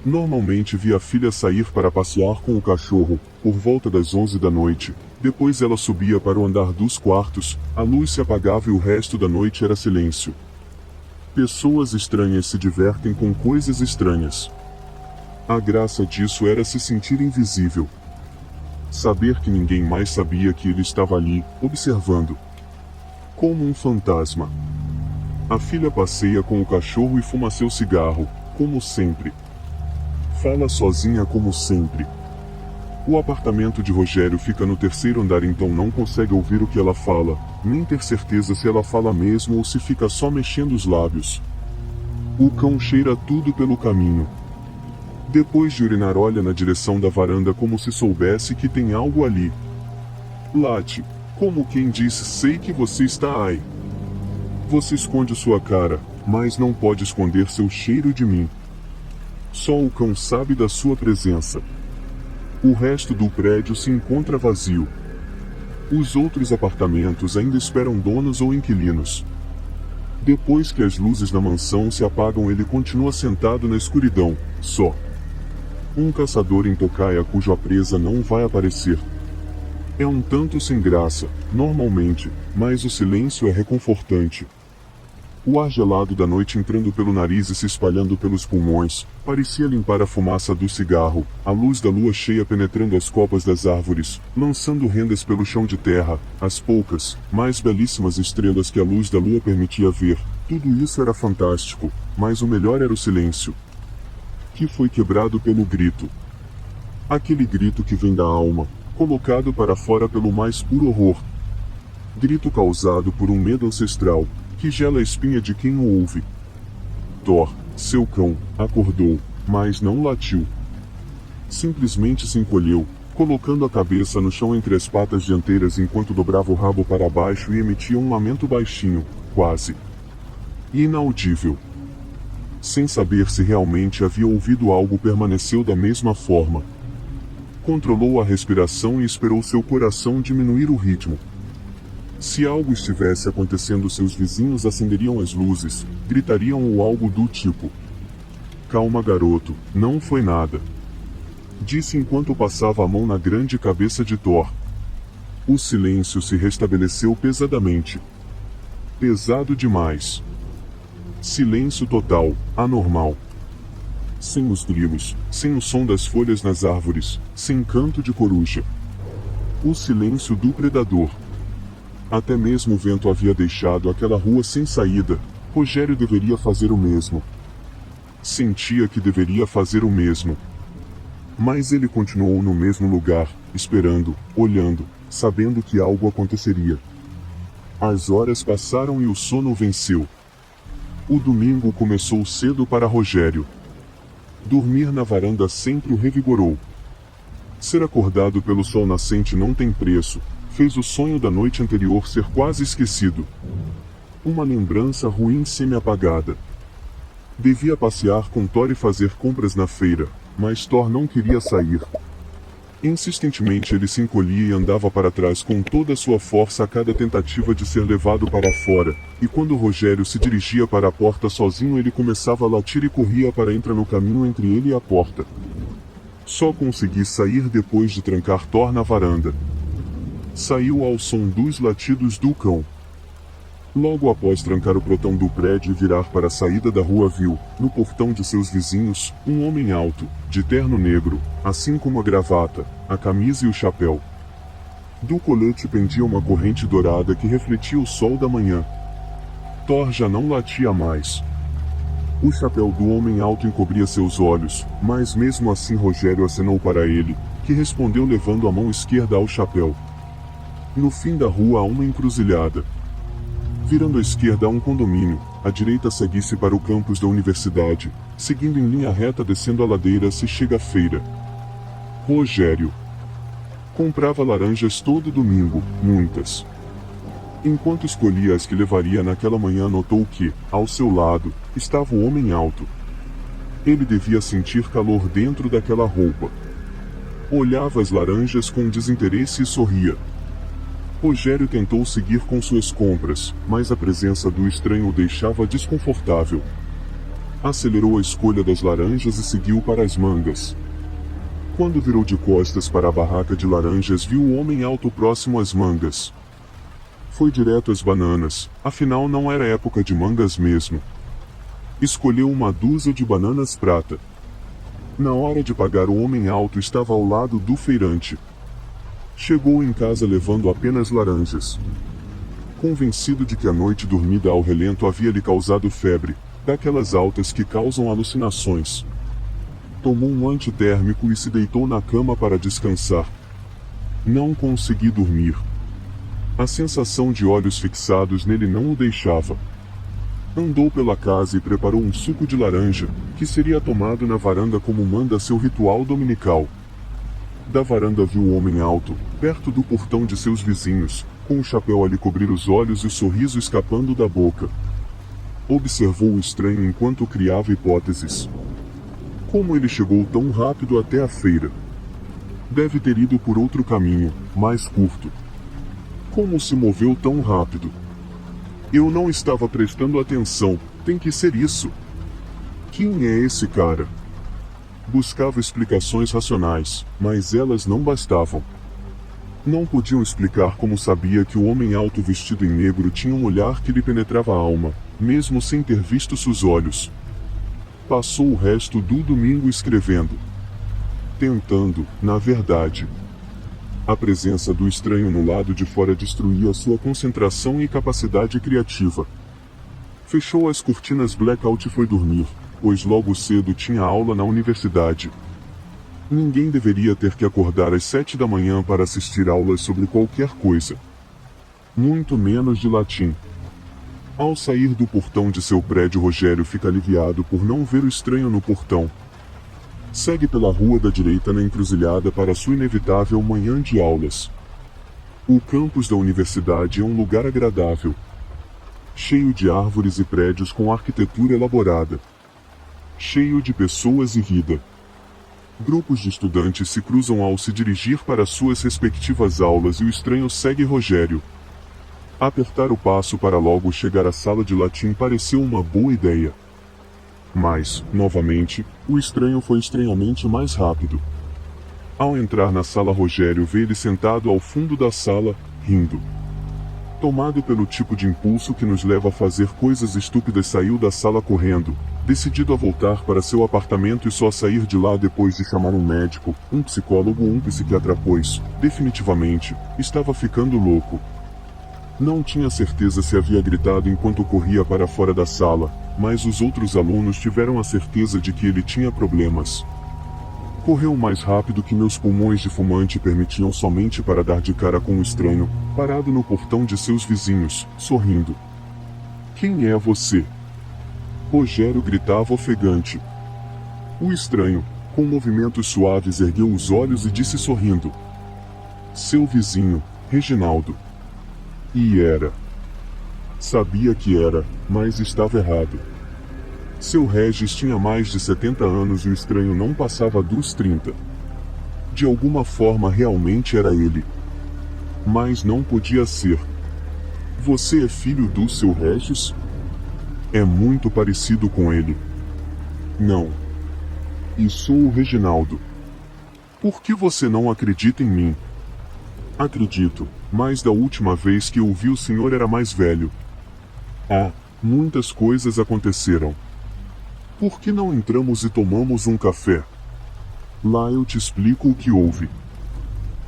Normalmente vi a filha sair para passear com o cachorro, por volta das 11 da noite. Depois ela subia para o andar dos quartos, a luz se apagava e o resto da noite era silêncio. Pessoas estranhas se divertem com coisas estranhas. A graça disso era se sentir invisível. Saber que ninguém mais sabia que ele estava ali, observando. Como um fantasma. A filha passeia com o cachorro e fuma seu cigarro, como sempre. Fala sozinha como sempre. O apartamento de Rogério fica no 3º andar, então não consegue ouvir o que ela fala, nem ter certeza se ela fala mesmo ou se fica só mexendo os lábios. O cão cheira tudo pelo caminho. Depois de urinar, olha na direção da varanda como se soubesse que tem algo ali. Late, como quem disse: sei que você está aí. Você esconde sua cara, mas não pode esconder seu cheiro de mim. Só o cão sabe da sua presença. O resto do prédio se encontra vazio. Os outros apartamentos ainda esperam donos ou inquilinos. Depois que as luzes da mansão se apagam, ele continua sentado na escuridão, só. Um caçador em tocaia cuja presa não vai aparecer. É um tanto sem graça, normalmente, mas o silêncio é reconfortante. O ar gelado da noite entrando pelo nariz e se espalhando pelos pulmões, parecia limpar a fumaça do cigarro, a luz da lua cheia penetrando as copas das árvores, lançando rendas pelo chão de terra, as poucas, mais belíssimas estrelas que a luz da lua permitia ver. Tudo isso era fantástico, mas o melhor era o silêncio. Que foi quebrado pelo grito. Aquele grito que vem da alma, colocado para fora pelo mais puro horror. Grito causado por um medo ancestral, que gela a espinha de quem o ouve. Thor, seu cão, acordou, mas não latiu. Simplesmente se encolheu, colocando a cabeça no chão entre as patas dianteiras enquanto dobrava o rabo para baixo e emitia um lamento baixinho, quase inaudível. Sem saber se realmente havia ouvido algo, permaneceu da mesma forma. Controlou a respiração e esperou seu coração diminuir o ritmo. Se algo estivesse acontecendo, seus vizinhos acenderiam as luzes, gritariam ou algo do tipo. Calma, garoto, não foi nada. Disse enquanto passava a mão na grande cabeça de Thor. O silêncio se restabeleceu pesadamente. Pesado demais. Silêncio total, anormal. Sem os grilos, sem o som das folhas nas árvores, sem canto de coruja. O silêncio do predador. Até mesmo o vento havia deixado aquela rua sem saída. Rogério deveria fazer o mesmo. Sentia que deveria fazer o mesmo. Mas ele continuou no mesmo lugar, esperando, olhando, sabendo que algo aconteceria. As horas passaram e o sono venceu. O domingo começou cedo para Rogério. Dormir na varanda sempre o revigorou. Ser acordado pelo sol nascente não tem preço, fez o sonho da noite anterior ser quase esquecido. Uma lembrança ruim semi-apagada. Devia passear com Thor e fazer compras na feira, mas Thor não queria sair. Insistentemente ele se encolhia e andava para trás com toda a sua força a cada tentativa de ser levado para fora, e quando Rogério se dirigia para a porta sozinho ele começava a latir e corria para entrar no caminho entre ele e a porta. Só consegui sair depois de trancar Thor na varanda. Saiu ao som dos latidos do cão. Logo após trancar o portão do prédio e virar para a saída da rua viu, no portão de seus vizinhos, um homem alto, de terno negro, assim como a gravata, a camisa e o chapéu. Do colete pendia uma corrente dourada que refletia o sol da manhã. Thor já não latia mais. O chapéu do homem alto encobria seus olhos, mas mesmo assim Rogério acenou para ele, que respondeu levando a mão esquerda ao chapéu. No fim da rua há uma encruzilhada. Virando à esquerda há um condomínio, à direita segue-se para o campus da universidade, seguindo em linha reta descendo a ladeira se chega à feira. Rogério comprava laranjas todo domingo, muitas. Enquanto escolhia as que levaria naquela manhã notou que, ao seu lado, estava o homem alto. Ele devia sentir calor dentro daquela roupa. Olhava as laranjas com desinteresse e sorria. Rogério tentou seguir com suas compras, mas a presença do estranho o deixava desconfortável. Acelerou a escolha das laranjas e seguiu para as mangas. Quando virou de costas para a barraca de laranjas viu o homem alto próximo às mangas. Foi direto às bananas, afinal não era época de mangas mesmo. Escolheu uma dúzia de bananas prata. Na hora de pagar o homem alto estava ao lado do feirante. Chegou em casa levando apenas laranjas. Convencido de que a noite dormida ao relento havia lhe causado febre, daquelas altas que causam alucinações. Tomou um antitérmico e se deitou na cama para descansar. Não consegui dormir. A sensação de olhos fixados nele não o deixava. Andou pela casa e preparou um suco de laranja, que seria tomado na varanda como manda seu ritual dominical. Da varanda viu o homem alto, perto do portão de seus vizinhos, com o chapéu a lhe cobrir os olhos e o sorriso escapando da boca. Observou o estranho enquanto criava hipóteses. Como ele chegou tão rápido até a feira? Deve ter ido por outro caminho, mais curto. Como se moveu tão rápido? Eu não estava prestando atenção, tem que ser isso. Quem é esse cara? Buscava explicações racionais, mas elas não bastavam. Não podiam explicar como sabia que o homem alto vestido em negro tinha um olhar que lhe penetrava a alma, mesmo sem ter visto seus olhos. Passou o resto do domingo escrevendo. Tentando, na verdade. A presença do estranho no lado de fora destruía sua concentração e capacidade criativa. Fechou as cortinas blackout e foi dormir, pois logo cedo tinha aula na universidade. Ninguém deveria ter que acordar às 7 da manhã para assistir aulas sobre qualquer coisa. Muito menos de latim. Ao sair do portão de seu prédio, Rogério fica aliviado por não ver o estranho no portão. Segue pela rua da direita na encruzilhada para sua inevitável manhã de aulas. O campus da universidade é um lugar agradável, cheio de árvores e prédios com arquitetura elaborada, cheio de pessoas e vida. Grupos de estudantes se cruzam ao se dirigir para suas respectivas aulas e o estranho segue Rogério. Apertar o passo para logo chegar à sala de latim pareceu uma boa ideia. Mas, novamente, o estranho foi estranhamente mais rápido. Ao entrar na sala, Rogério vê ele sentado ao fundo da sala, rindo. Tomado pelo tipo de impulso que nos leva a fazer coisas estúpidas, saiu da sala correndo, decidido a voltar para seu apartamento e só sair de lá depois de chamar um médico, um psicólogo ou um psiquiatra, pois, definitivamente, estava ficando louco. Não tinha certeza se havia gritado enquanto corria para fora da sala, mas os outros alunos tiveram a certeza de que ele tinha problemas. Correu mais rápido que meus pulmões de fumante permitiam somente para dar de cara com o estranho, parado no portão de seus vizinhos, sorrindo. Quem é você? Rogério gritava ofegante. O estranho, com movimentos suaves, ergueu os olhos e disse sorrindo. Seu vizinho, Reginaldo. E era. Sabia que era, mas estava errado. Seu Regis tinha mais de 70 anos e o estranho não passava dos 30. De alguma forma realmente era ele. Mas não podia ser. Você é filho do seu Regis? É muito parecido com ele. Não. E sou o Reginaldo. Por que você não acredita em mim? Acredito, mas da última vez que eu vi o senhor era mais velho. Ah, muitas coisas aconteceram. Por que não entramos e tomamos um café? Lá eu te explico o que houve.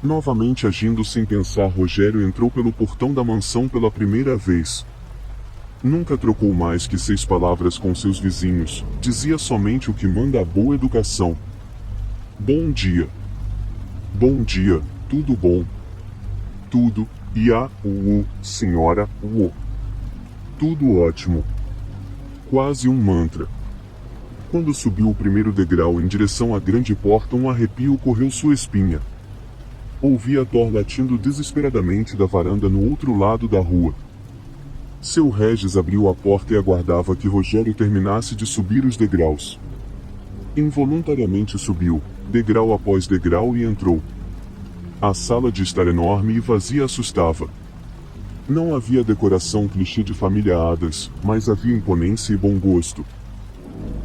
Novamente agindo sem pensar, Rogério entrou pelo portão da mansão pela primeira vez. Nunca trocou mais que 6 palavras com seus vizinhos, dizia somente o que manda a boa educação. Bom dia. Bom dia, tudo bom? Tudo, e senhora, tudo ótimo. Quase um mantra. Quando subiu o primeiro degrau em direção à grande porta, um arrepio correu sua espinha. Ouvia Thor latindo desesperadamente da varanda no outro lado da rua. Seu Regis abriu a porta e aguardava que Rogério terminasse de subir os degraus. Involuntariamente subiu, degrau após degrau, e entrou. A sala de estar enorme e vazia assustava. Não havia decoração clichê de família Addams, mas havia imponência e bom gosto.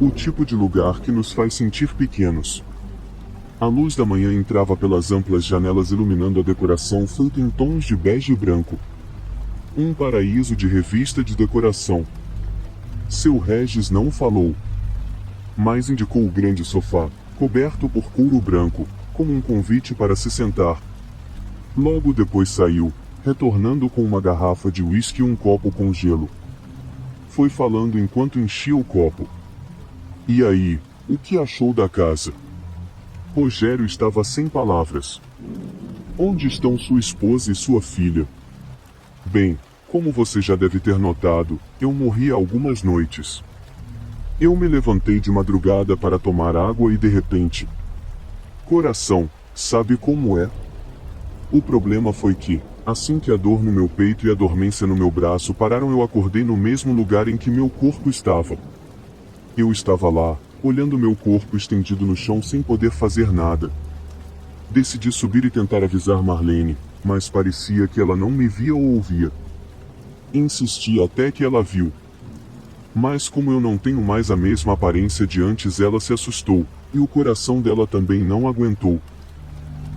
O tipo de lugar que nos faz sentir pequenos. A luz da manhã entrava pelas amplas janelas iluminando a decoração feita em tons de bege e branco. Um paraíso de revista de decoração. Seu Regis não falou, mas indicou o grande sofá, coberto por couro branco, como um convite para se sentar. Logo depois saiu, retornando com uma garrafa de uísque e um copo com gelo. Foi falando enquanto enchia o copo. E aí, o que achou da casa? Rogério estava sem palavras. Onde estão sua esposa e sua filha? Bem, como você já deve ter notado, eu morri há algumas noites. Eu me levantei de madrugada para tomar água e de repente... Coração, sabe como é? O problema foi que, assim que a dor no meu peito e a dormência no meu braço pararam, eu acordei no mesmo lugar em que meu corpo estava. Eu estava lá, olhando meu corpo estendido no chão sem poder fazer nada. Decidi subir e tentar avisar Marlene, mas parecia que ela não me via ou ouvia. Insisti até que ela viu. Mas como eu não tenho mais a mesma aparência de antes, ela se assustou, e o coração dela também não aguentou.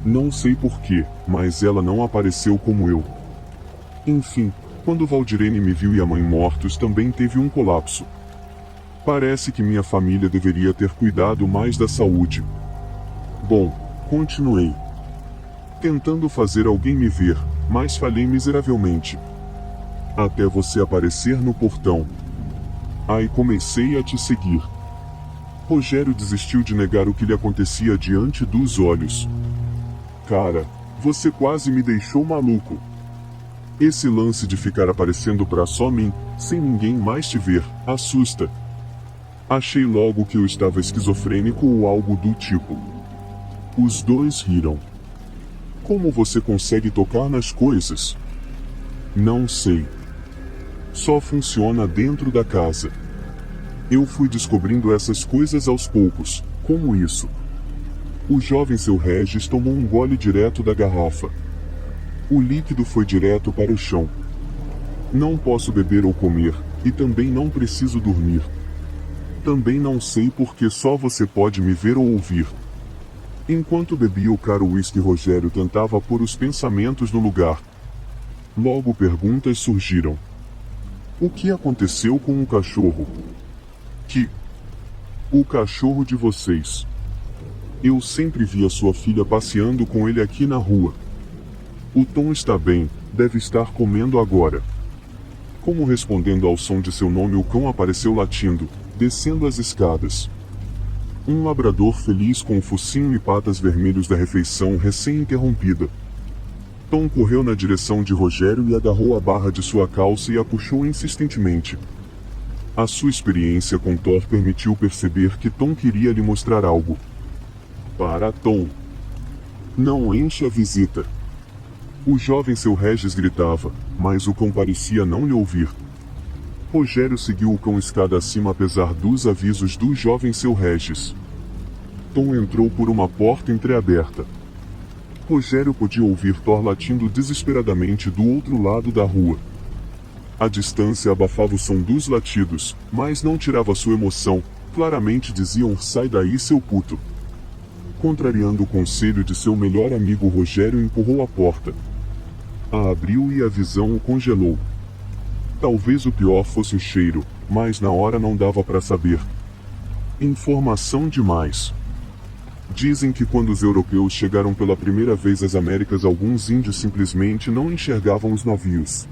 Não sei porquê, mas ela não apareceu como eu. Enfim, quando Valdirene me viu e a mãe mortos, também teve um colapso. Parece que minha família deveria ter cuidado mais da saúde. Bom, continuei. Tentando fazer alguém me ver, mas falhei miseravelmente. Até você aparecer no portão. Aí comecei a te seguir. Rogério desistiu de negar o que lhe acontecia diante dos olhos. Cara, você quase me deixou maluco. Esse lance de ficar aparecendo pra só mim, sem ninguém mais te ver, assusta. Achei logo que eu estava esquizofrênico ou algo do tipo. Os dois riram. Como você consegue tocar nas coisas? Não sei. Só funciona dentro da casa. Eu fui descobrindo essas coisas aos poucos, como isso. O jovem seu Regis tomou um gole direto da garrafa. O líquido foi direto para o chão. Não posso beber ou comer, e também não preciso dormir. Também não sei porque só você pode me ver ou ouvir. Enquanto bebia o caro uísque, Rogério tentava pôr os pensamentos no lugar. Logo perguntas surgiram. O que aconteceu com o cachorro? O cachorro de vocês. Eu sempre via sua filha passeando com ele aqui na rua. O Tom está bem, deve estar comendo agora. Como respondendo ao som de seu nome, o cão apareceu latindo, descendo as escadas. Um labrador feliz com o focinho e patas vermelhos da refeição recém-interrompida. Tom correu na direção de Rogério e agarrou a barra de sua calça e a puxou insistentemente. A sua experiência com Thor permitiu perceber que Tom queria lhe mostrar algo. Para, Tom! Não enche a visita! O jovem seu Regis gritava, mas o cão parecia não lhe ouvir. Rogério seguiu o cão escada acima apesar dos avisos do jovem seu Regis. Tom entrou por uma porta entreaberta. Rogério podia ouvir Thor latindo desesperadamente do outro lado da rua. A distância abafava o som dos latidos, mas não tirava sua emoção, claramente diziam: sai daí, seu puto. Contrariando o conselho de seu melhor amigo, Rogério empurrou a porta. A abriu e a visão o congelou. Talvez o pior fosse o cheiro, mas na hora não dava para saber. Informação demais. Dizem que quando os europeus chegaram pela primeira vez às Américas, alguns índios simplesmente não enxergavam os navios.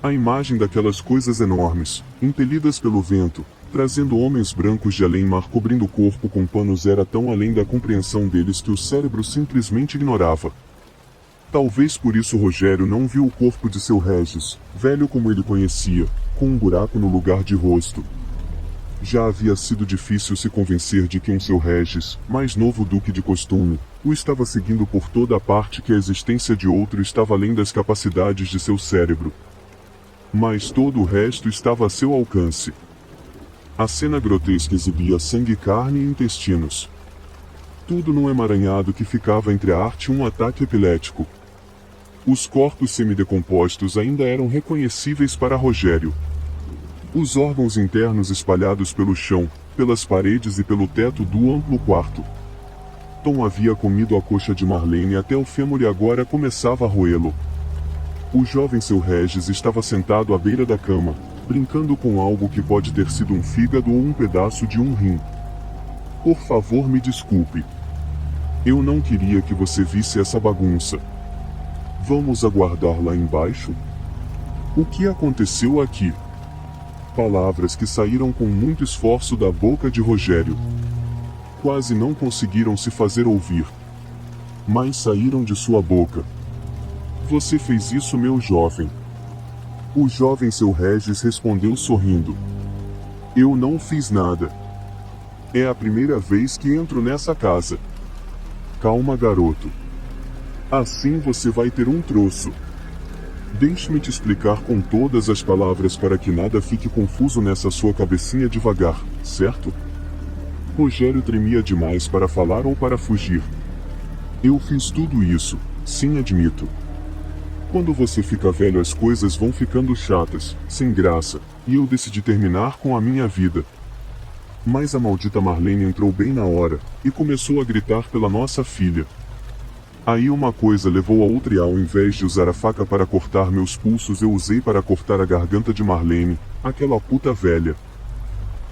A imagem daquelas coisas enormes, impelidas pelo vento, trazendo homens brancos de além-mar cobrindo o corpo com panos, era tão além da compreensão deles que o cérebro simplesmente ignorava. Talvez por isso Rogério não viu o corpo de seu Regis, velho como ele conhecia, com um buraco no lugar de rosto. Já havia sido difícil se convencer de que seu Regis, mais novo do que de costume, o estava seguindo por toda a parte, que a existência de outro estava além das capacidades de seu cérebro. Mas todo o resto estava a seu alcance. A cena grotesca exibia sangue, carne e intestinos. Tudo num emaranhado que ficava entre a arte e um ataque epilético. Os corpos semidecompostos ainda eram reconhecíveis para Rogério. Os órgãos internos espalhados pelo chão, pelas paredes e pelo teto do amplo quarto. Tom havia comido a coxa de Marlene até o fêmur e agora começava a roê-lo. O jovem seu Regis estava sentado à beira da cama, brincando com algo que pode ter sido um fígado ou um pedaço de um rim. Por favor, me desculpe. Eu não queria que você visse essa bagunça. Vamos aguardar lá embaixo? O que aconteceu aqui? Palavras que saíram com muito esforço da boca de Rogério. Quase não conseguiram se fazer ouvir. Mas saíram de sua boca. Você fez isso, meu jovem. O jovem seu Regis respondeu sorrindo. Eu não fiz nada. É a primeira vez que entro nessa casa. Calma, garoto. Assim você vai ter um troço. Deixe-me te explicar com todas as palavras para que nada fique confuso nessa sua cabecinha devagar, certo? Rogério tremia demais para falar ou para fugir. Eu fiz tudo isso, sim, admito. Quando você fica velho, as coisas vão ficando chatas, sem graça, e eu decidi terminar com a minha vida. Mas a maldita Marlene entrou bem na hora, e começou a gritar pela nossa filha. Aí uma coisa levou a outra e ao invés de usar a faca para cortar meus pulsos, eu usei para cortar a garganta de Marlene, aquela puta velha.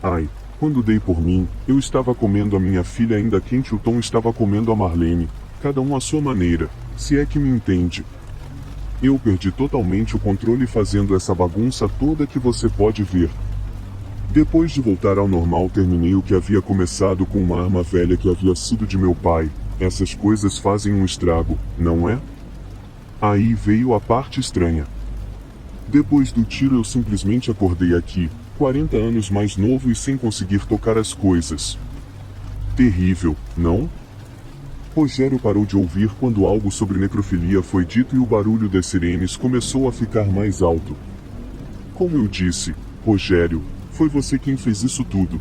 Ai, quando dei por mim, eu estava comendo a minha filha ainda quente, o Tom estava comendo a Marlene, cada um à sua maneira, se é que me entende. Eu perdi totalmente o controle fazendo essa bagunça toda que você pode ver. Depois de voltar ao normal, terminei o que havia começado com uma arma velha que havia sido de meu pai. Essas coisas fazem um estrago, não é? Aí veio a parte estranha. Depois do tiro eu simplesmente acordei aqui, 40 anos mais novo e sem conseguir tocar as coisas. Terrível, não? Rogério parou de ouvir quando algo sobre necrofilia foi dito e o barulho das sirenes começou a ficar mais alto. Como eu disse, Rogério, foi você quem fez isso tudo.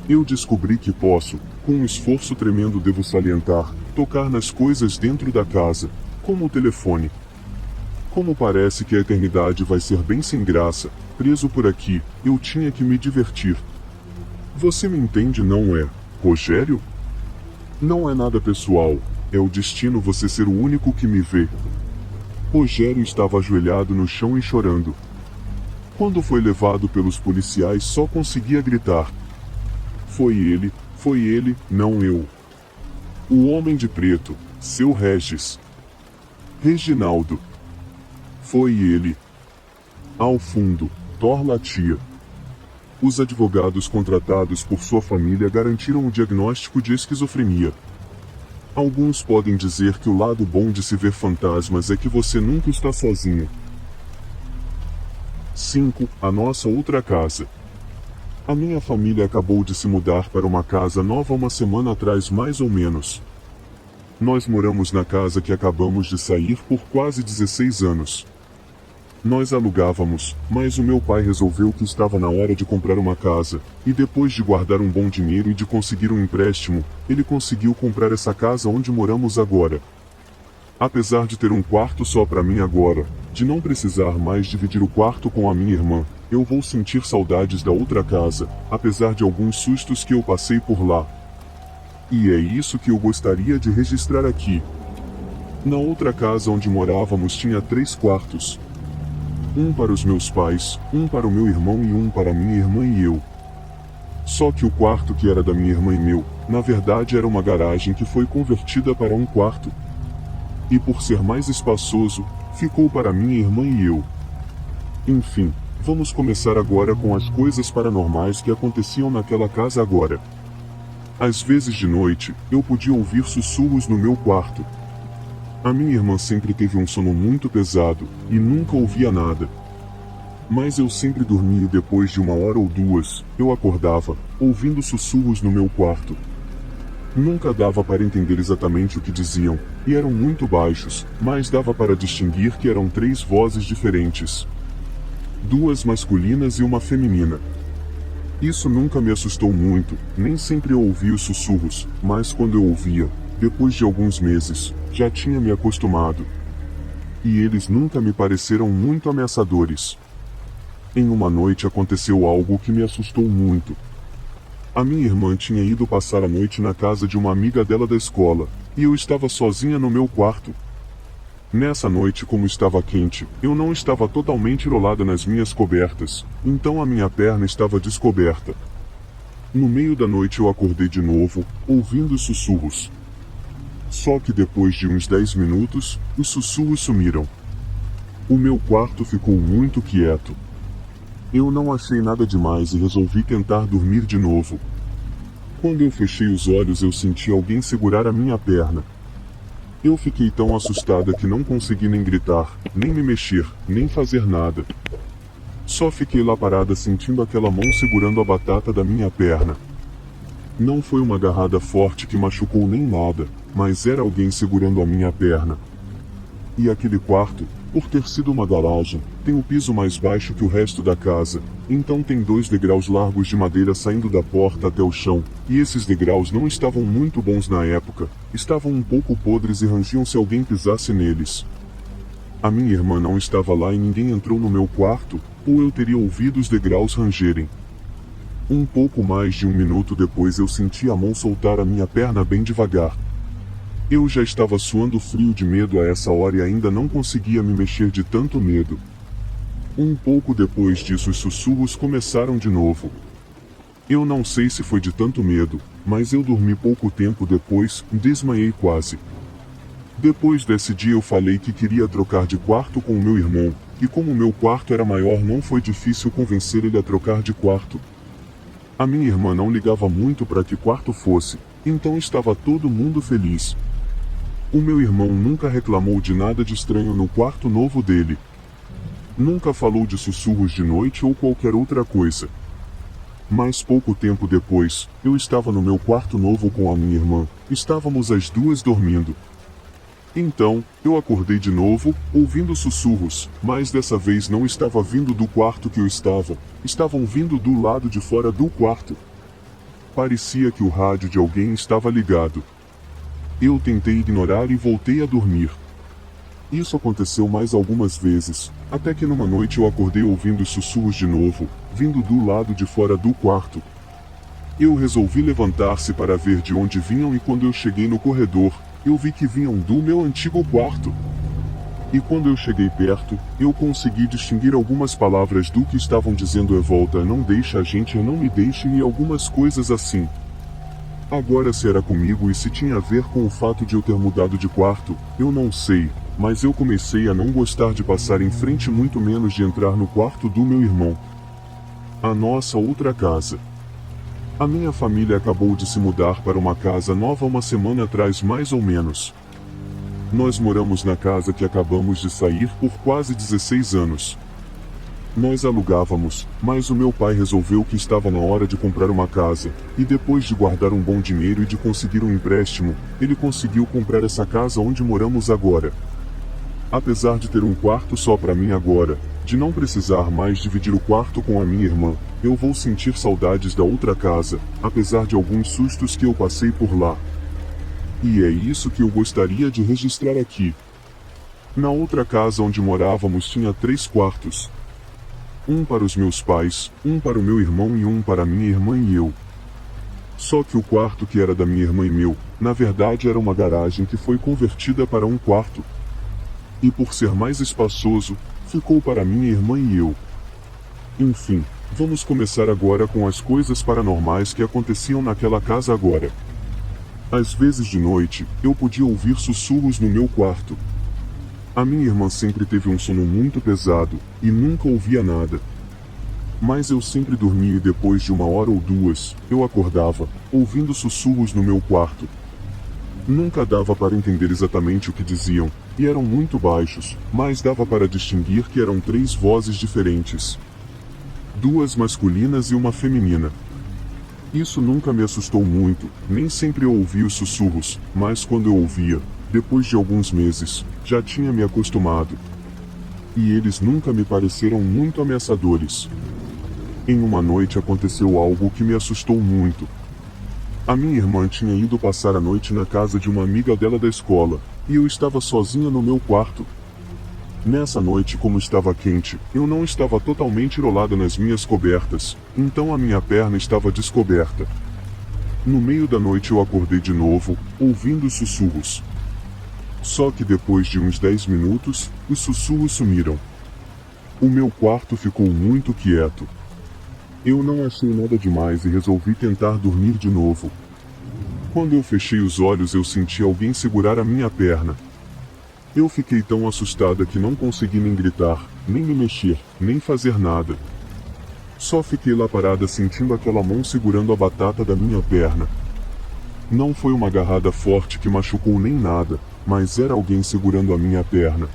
Eu descobri que posso, com um esforço tremendo devo salientar, tocar nas coisas dentro da casa, como o telefone. Como parece que a eternidade vai ser bem sem graça, preso por aqui, eu tinha que me divertir. Você me entende, não é, Rogério? Não é nada pessoal, é o destino você ser o único que me vê. Rogério estava ajoelhado no chão e chorando. Quando foi levado pelos policiais só conseguia gritar. Foi ele, não eu. O homem de preto, seu Regis. Reginaldo. Foi ele. Ao fundo, Thor latia. Os advogados contratados por sua família garantiram o diagnóstico de esquizofrenia. Alguns podem dizer que o lado bom de se ver fantasmas é que você nunca está sozinho. 5. A nossa outra casa. A minha família acabou de se mudar para uma casa nova uma semana atrás, mais ou menos. Nós moramos na casa que acabamos de sair por quase 16 anos. Nós alugávamos, mas o meu pai resolveu que estava na hora de comprar uma casa, e depois de guardar um bom dinheiro e de conseguir um empréstimo, ele conseguiu comprar essa casa onde moramos agora. Apesar de ter um quarto só para mim agora, de não precisar mais dividir o quarto com a minha irmã, eu vou sentir saudades da outra casa, apesar de alguns sustos que eu passei por lá. E é isso que eu gostaria de registrar aqui. Na outra casa onde morávamos tinha 3 quartos. Um para os meus pais, um para o meu irmão e um para minha irmã e eu. Só que o quarto que era da minha irmã e meu, na verdade era uma garagem que foi convertida para um quarto. E por ser mais espaçoso, ficou para minha irmã e eu. Enfim, vamos começar agora com as coisas paranormais que aconteciam naquela casa agora. Às vezes de noite, eu podia ouvir sussurros no meu quarto. A minha irmã sempre teve um sono muito pesado, e nunca ouvia nada. Mas eu sempre dormia e depois de 1 hora ou 2, eu acordava, ouvindo sussurros no meu quarto. Nunca dava para entender exatamente o que diziam, e eram muito baixos, mas dava para distinguir que eram 3 vozes diferentes. 2 masculinas e uma feminina. Isso nunca me assustou muito, nem sempre eu ouvia os sussurros, mas quando eu ouvia, depois de alguns meses, já tinha me acostumado. E eles nunca me pareceram muito ameaçadores. Em uma noite aconteceu algo que me assustou muito. A minha irmã tinha ido passar a noite na casa de uma amiga dela da escola, e eu estava sozinha no meu quarto. Nessa noite, como estava quente, eu não estava totalmente enrolada nas minhas cobertas, então a minha perna estava descoberta. No meio da noite eu acordei de novo, ouvindo os sussurros. Só que depois de uns 10 minutos, os sussurros sumiram. O meu quarto ficou muito quieto. Eu não achei nada demais e resolvi tentar dormir de novo. Quando eu fechei os olhos eu senti alguém segurar a minha perna. Eu fiquei tão assustada que não consegui nem gritar, nem me mexer, nem fazer nada. Só fiquei lá parada sentindo aquela mão segurando a batata da minha perna. Não foi uma agarrada forte que machucou nem nada, mas era alguém segurando a minha perna. E aquele quarto, por ter sido uma garagem, tem o piso mais baixo que o resto da casa, então tem 2 degraus largos de madeira saindo da porta até o chão, e esses degraus não estavam muito bons na época, estavam um pouco podres e rangiam se alguém pisasse neles. A minha irmã não estava lá e ninguém entrou no meu quarto, ou eu teria ouvido os degraus rangerem. Um pouco mais de 1 minuto depois eu senti a mão soltar a minha perna bem devagar. Eu já estava suando frio de medo a essa hora e ainda não conseguia me mexer de tanto medo. Um pouco depois disso os sussurros começaram de novo. Eu não sei se foi de tanto medo, mas eu dormi pouco tempo depois, desmaiei quase. Depois desse dia eu falei que queria trocar de quarto com o meu irmão, e como o meu quarto era maior não foi difícil convencer ele a trocar de quarto. A minha irmã não ligava muito para que quarto fosse, então estava todo mundo feliz. O meu irmão nunca reclamou de nada de estranho no quarto novo dele. Nunca falou de sussurros de noite ou qualquer outra coisa. Mas pouco tempo depois, eu estava no meu quarto novo com a minha irmã, estávamos as 2 dormindo. Então, eu acordei de novo, ouvindo sussurros, mas dessa vez não estava vindo do quarto que eu estava, estavam vindo do lado de fora do quarto. Parecia que o rádio de alguém estava ligado. Eu tentei ignorar e voltei a dormir. Isso aconteceu mais algumas vezes, até que numa noite eu acordei ouvindo os sussurros de novo, vindo do lado de fora do quarto. Eu resolvi levantar-se para ver de onde vinham e quando eu cheguei no corredor, eu vi que vinham do meu antigo quarto. E quando eu cheguei perto, eu consegui distinguir algumas palavras do que estavam dizendo: volta, não deixa a gente, não me deixe e algumas coisas assim. Agora se era comigo e se tinha a ver com o fato de eu ter mudado de quarto, eu não sei, mas eu comecei a não gostar de passar em frente, muito menos de entrar no quarto do meu irmão. A nossa outra casa. A minha família acabou de se mudar para uma casa nova uma semana atrás, mais ou menos. Nós moramos na casa que acabamos de sair por quase 16 anos. Nós alugávamos, mas o meu pai resolveu que estava na hora de comprar uma casa, e depois de guardar um bom dinheiro e de conseguir um empréstimo, ele conseguiu comprar essa casa onde moramos agora. Apesar de ter um quarto só para mim agora, de não precisar mais dividir o quarto com a minha irmã, eu vou sentir saudades da outra casa, apesar de alguns sustos que eu passei por lá. E é isso que eu gostaria de registrar aqui. Na outra casa onde morávamos tinha 3 quartos. Um para os meus pais, um para o meu irmão e um para minha irmã e eu. Só que o quarto que era da minha irmã e meu, na verdade era uma garagem que foi convertida para um quarto. E por ser mais espaçoso, ficou para minha irmã e eu. Enfim, vamos começar agora com as coisas paranormais que aconteciam naquela casa agora. Às vezes de noite, eu podia ouvir sussurros no meu quarto. A minha irmã sempre teve um sono muito pesado, e nunca ouvia nada. Mas eu sempre dormia e depois de 1 hora ou 2, eu acordava, ouvindo sussurros no meu quarto. Nunca dava para entender exatamente o que diziam, e eram muito baixos, mas dava para distinguir que eram 3 vozes diferentes. 2 masculinas e uma feminina. Isso nunca me assustou muito, nem sempre eu ouvia os sussurros, mas quando eu ouvia, depois de alguns meses, já tinha me acostumado. E eles nunca me pareceram muito ameaçadores. Em uma noite aconteceu algo que me assustou muito. A minha irmã tinha ido passar a noite na casa de uma amiga dela da escola, e eu estava sozinha no meu quarto. Nessa noite, como estava quente, eu não estava totalmente enrolada nas minhas cobertas, então a minha perna estava descoberta. No meio da noite eu acordei de novo, ouvindo os sussurros. Só que depois de uns 10 minutos, os sussurros sumiram. O meu quarto ficou muito quieto. Eu não achei nada demais e resolvi tentar dormir de novo. Quando eu fechei os olhos, eu senti alguém segurar a minha perna. Eu fiquei tão assustada que não consegui nem gritar, nem me mexer, nem fazer nada. Só fiquei lá parada sentindo aquela mão segurando a batata da minha perna. Não foi uma agarrada forte que machucou nem nada, mas era alguém segurando a minha perna.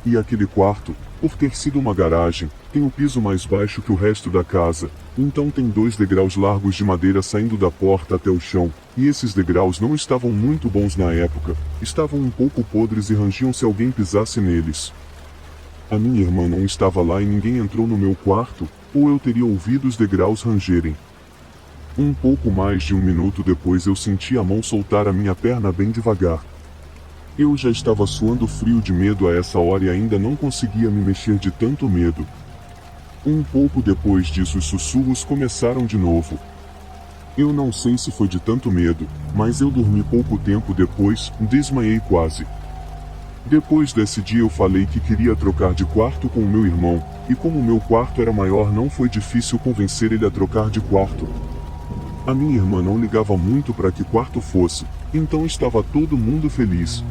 E aquele quarto, por ter sido uma garagem, tem o piso mais baixo que o resto da casa, então tem 2 degraus largos de madeira saindo da porta até o chão, e esses degraus não estavam muito bons na época, estavam um pouco podres e rangiam se alguém pisasse neles. A minha irmã não estava lá e ninguém entrou no meu quarto, ou eu teria ouvido os degraus rangerem. Um pouco mais de 1 minuto depois eu senti a mão soltar a minha perna bem devagar. Eu já estava suando frio de medo a essa hora e ainda não conseguia me mexer de tanto medo. Um pouco depois disso os sussurros começaram de novo. Eu não sei se foi de tanto medo, mas eu dormi pouco tempo depois, desmaiei quase. Depois desse dia eu falei que queria trocar de quarto com o meu irmão, e como o meu quarto era maior não foi difícil convencer ele a trocar de quarto. A minha irmã não ligava muito para que quarto fosse, então estava todo mundo feliz.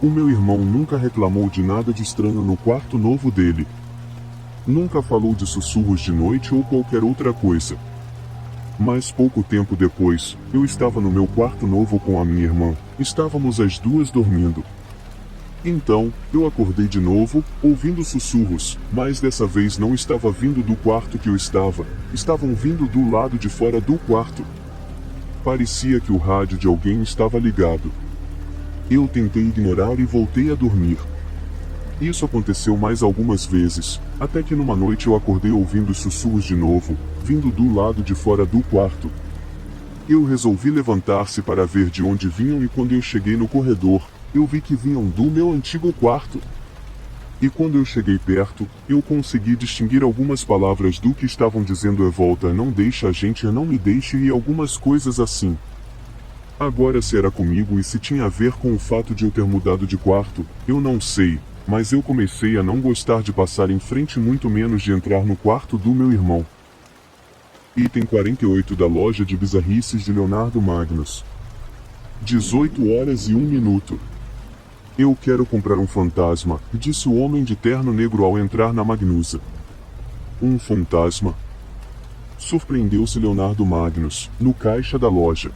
O meu irmão nunca reclamou de nada de estranho no quarto novo dele. Nunca falou de sussurros de noite ou qualquer outra coisa. Mas pouco tempo depois, eu estava no meu quarto novo com a minha irmã, estávamos as 2 dormindo. Então, eu acordei de novo, ouvindo sussurros, mas dessa vez não estava vindo do quarto que eu estava, estavam vindo do lado de fora do quarto. Parecia que o rádio de alguém estava ligado. Eu tentei ignorar e voltei a dormir. Isso aconteceu mais algumas vezes, até que numa noite eu acordei ouvindo os sussurros de novo, vindo do lado de fora do quarto. Eu resolvi levantar-se para ver de onde vinham e quando eu cheguei no corredor, eu vi que vinham do meu antigo quarto. E quando eu cheguei perto, eu consegui distinguir algumas palavras do que estavam dizendo: volta, não deixa a gente, não me deixe e algumas coisas assim. Agora, se era comigo e se tinha a ver com o fato de eu ter mudado de quarto, eu não sei, mas eu comecei a não gostar de passar em frente, muito menos de entrar no quarto do meu irmão. Item 48 da loja de bizarrices de Leonardo Magnus. 18 horas e 1 minuto. Eu quero comprar um fantasma, disse o homem de terno negro ao entrar na Magnusa. Um fantasma? Surpreendeu-se Leonardo Magnus, no caixa da loja.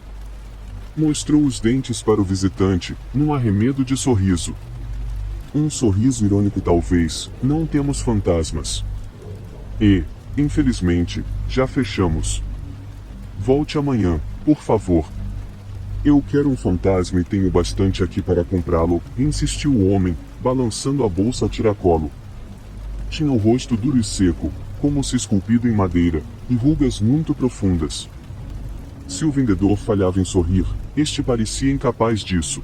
Mostrou os dentes para o visitante, num arremedo de sorriso. Um sorriso irônico talvez, não temos fantasmas. E, infelizmente, já fechamos. Volte amanhã, por favor. Eu quero um fantasma e tenho bastante aqui para comprá-lo, insistiu o homem, balançando a bolsa a tiracolo. Tinha o rosto duro e seco, como se esculpido em madeira, e rugas muito profundas. Se o vendedor falhava em sorrir, este parecia incapaz disso.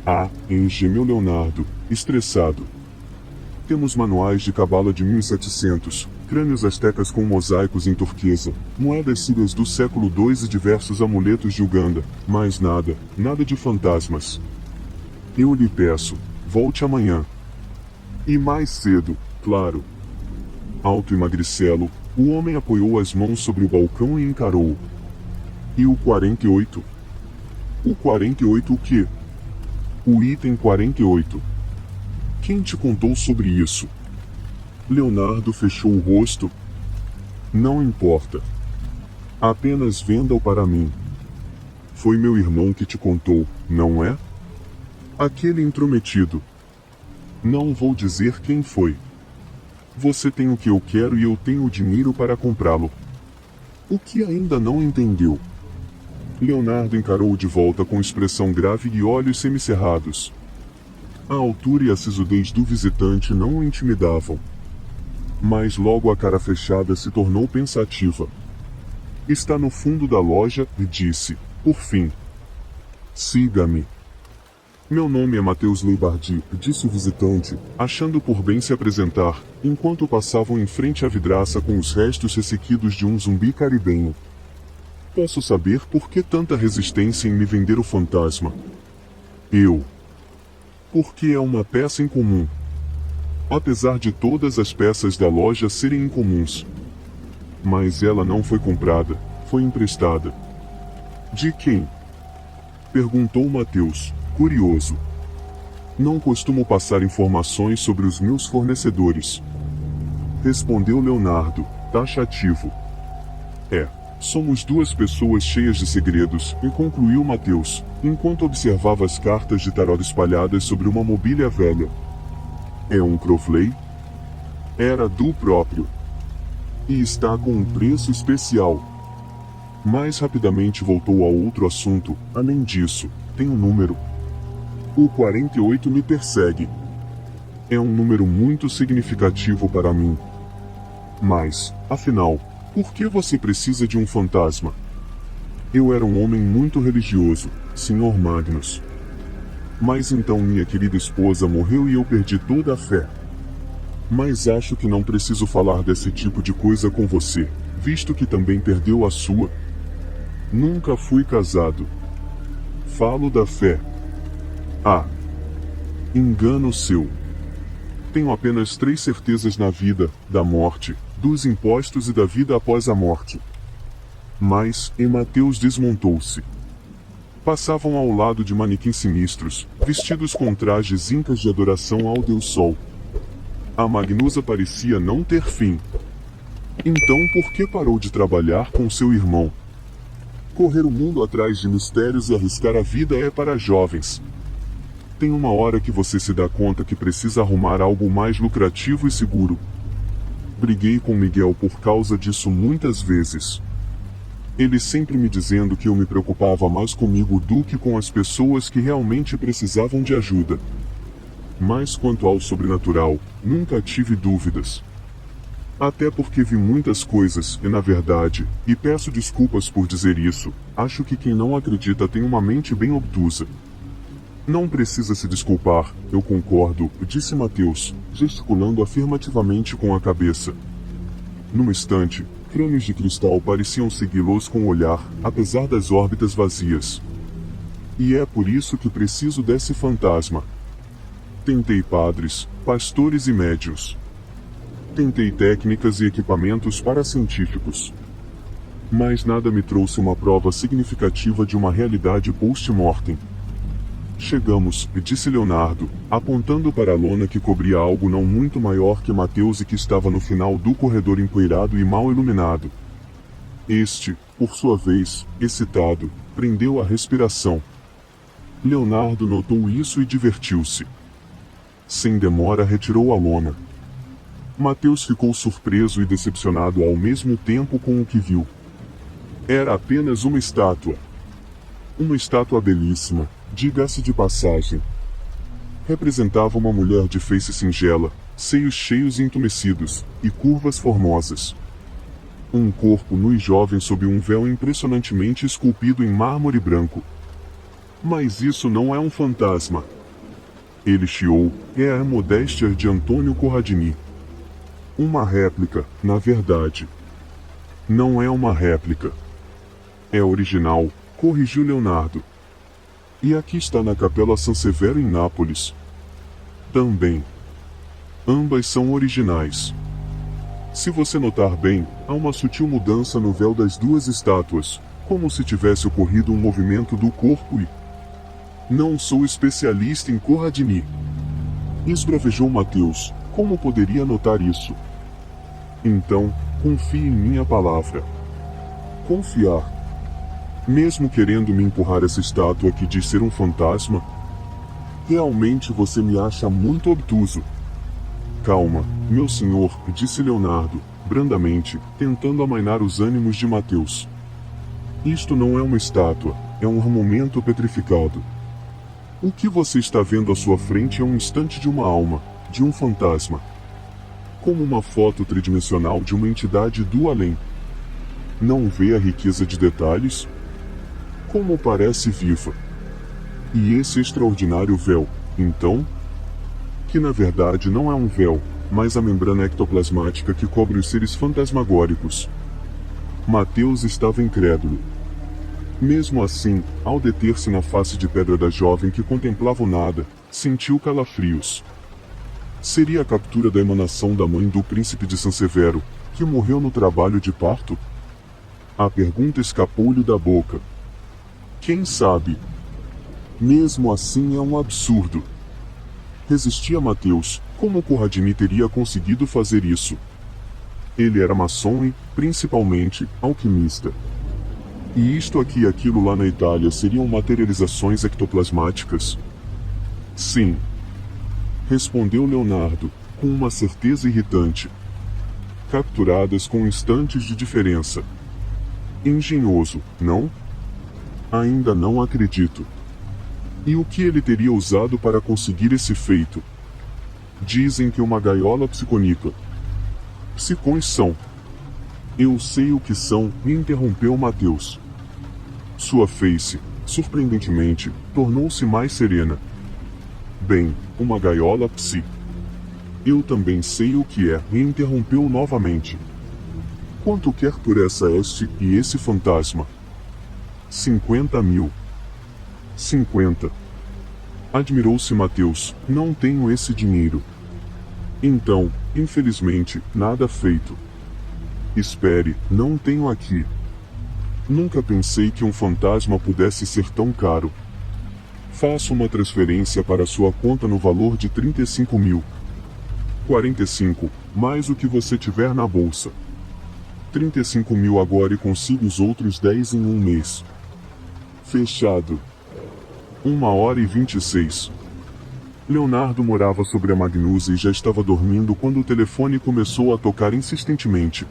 Ah, gemeu Leonardo, estressado. Temos manuais de cabala de 1700, crânios astecas com mosaicos em turquesa, moedas sírias do século II e diversos amuletos de Uganda, mas nada de fantasmas. Eu lhe peço, volte amanhã. E mais cedo, claro. Alto e magricelo, o homem apoiou as mãos sobre o balcão e encarou. E o 48? O 48 o quê? O item 48. Quem te contou sobre isso? Leonardo fechou o rosto. Não importa. Apenas venda-o para mim. Foi meu irmão que te contou, não é? Aquele intrometido. Não vou dizer quem foi. Você tem o que eu quero e eu tenho o dinheiro para comprá-lo. O que ainda não entendeu? Leonardo encarou-o de volta com expressão grave e olhos semicerrados. A altura e a sisudez do visitante não o intimidavam. Mas logo a cara fechada se tornou pensativa. Está no fundo da loja, e disse, por fim. Siga-me. Meu nome é Matheus Leibardi, disse o visitante, achando por bem se apresentar, enquanto passavam em frente à vidraça com os restos ressequidos de um zumbi caribenho. Posso saber por que tanta resistência em me vender o fantasma? Porque é uma peça incomum. Apesar de todas as peças da loja serem incomuns. Mas ela não foi comprada, foi emprestada. De quem? Perguntou Matheus, curioso. Não costumo passar informações sobre os meus fornecedores. Respondeu Leonardo, taxativo. Somos duas pessoas cheias de segredos, e concluiu Matheus, enquanto observava as cartas de tarot espalhadas sobre uma mobília velha. É um Crowley? Era do próprio. E está com um preço especial. Mais rapidamente voltou ao outro assunto, além disso, tem um número. O 48 me persegue. É um número muito significativo para mim. Mas, afinal, por que você precisa de um fantasma? Eu era um homem muito religioso, Sr. Magnus. Mas então minha querida esposa morreu e eu perdi toda a fé. Mas acho que não preciso falar desse tipo de coisa com você, visto que também perdeu a sua. Nunca fui casado. Falo da fé. Engano seu. Tenho apenas 3 certezas na vida, da morte, dos impostos e da vida após a morte. Mas, Matheus desmontou-se. Passavam ao lado de manequins sinistros, vestidos com trajes incas de adoração ao Deus Sol. A Magnusa parecia não ter fim. Então por que parou de trabalhar com seu irmão? Correr o mundo atrás de mistérios e arriscar a vida é para jovens. Tem uma hora que você se dá conta que precisa arrumar algo mais lucrativo e seguro. Briguei com Miguel por causa disso muitas vezes. Ele sempre me dizendo que eu me preocupava mais comigo do que com as pessoas que realmente precisavam de ajuda. Mas quanto ao sobrenatural, nunca tive dúvidas. Até porque vi muitas coisas, e na verdade, e peço desculpas por dizer isso, acho que quem não acredita tem uma mente bem obtusa. Não precisa se desculpar, eu concordo, disse Matheus, gesticulando afirmativamente com a cabeça. Num instante, crânios de cristal pareciam segui-los com o olhar, apesar das órbitas vazias. E é por isso que preciso desse fantasma. Tentei padres, pastores e médiuns. Tentei técnicas e equipamentos paracientíficos. Mas nada me trouxe uma prova significativa de uma realidade post-mortem. Chegamos, disse Leonardo, apontando para a lona que cobria algo não muito maior que Mateus e que estava no final do corredor empoeirado e mal iluminado. Este, por sua vez, excitado, prendeu a respiração. Leonardo notou isso e divertiu-se. Sem demora retirou a lona. Mateus ficou surpreso e decepcionado ao mesmo tempo com o que viu. Era apenas uma estátua. Uma estátua belíssima, diga-se de passagem. Representava uma mulher de face singela, seios cheios e entumecidos, e curvas formosas. Um corpo nu e jovem sob um véu impressionantemente esculpido em mármore branco. Mas isso não é um fantasma. Ele chiou, é a modéstia de Antônio Corradini. Uma réplica, na verdade. Não é uma réplica. É original, corrigiu Leonardo. E aqui está na Capela San Severo em Nápoles. Também. Ambas são originais. Se você notar bem, há uma sutil mudança no véu das duas estátuas, como se tivesse ocorrido um movimento do corpo e... Não sou especialista em Corradini. Esbravejou Mateus, como poderia notar isso? Então, confie em minha palavra. Confiar. Mesmo querendo me empurrar essa estátua que diz ser um fantasma? Realmente você me acha muito obtuso. Calma, meu senhor, disse Leonardo, brandamente, tentando amainar os ânimos de Mateus. Isto não é uma estátua, é um monumento petrificado. O que você está vendo à sua frente é um instante de uma alma, de um fantasma. Como uma foto tridimensional de uma entidade do além. Não vê a riqueza de detalhes? Como parece viva. E esse extraordinário véu, então? Que na verdade não é um véu, mas a membrana ectoplasmática que cobre os seres fantasmagóricos. Mateus estava incrédulo. Mesmo assim, ao deter-se na face de pedra da jovem que contemplava o nada, sentiu calafrios. Seria a captura da emanação da mãe do príncipe de San Severo, que morreu no trabalho de parto? A pergunta escapou-lhe da boca. Quem sabe? Mesmo assim é um absurdo. Resistia Mateus, como Corradini teria conseguido fazer isso? Ele era maçom e, principalmente, alquimista. E isto aqui e aquilo lá na Itália seriam materializações ectoplasmáticas? Sim. Respondeu Leonardo, com uma certeza irritante. Capturadas com instantes de diferença. Engenhoso, não? Ainda não acredito. E o que ele teria usado para conseguir esse feito? Dizem que uma gaiola psiconica. Psicões são. Eu sei o que são, me interrompeu Mateus. Sua face, surpreendentemente, tornou-se mais serena. Bem, uma gaiola psi. Eu também sei o que é, me interrompeu novamente. Quanto quer por essa este e esse fantasma? 50.000. 50. Admirou-se Mateus, não tenho esse dinheiro. Então, infelizmente, nada feito. Espere, não tenho aqui. Nunca pensei que um fantasma pudesse ser tão caro. Faço uma transferência para sua conta no valor de 35.000. 45, mais o que você tiver na bolsa. 35.000 agora e consigo os outros 10 em um mês. Fechado. 1h26. Leonardo morava sobre a Magnusa e já estava dormindo quando o telefone começou a tocar insistentemente.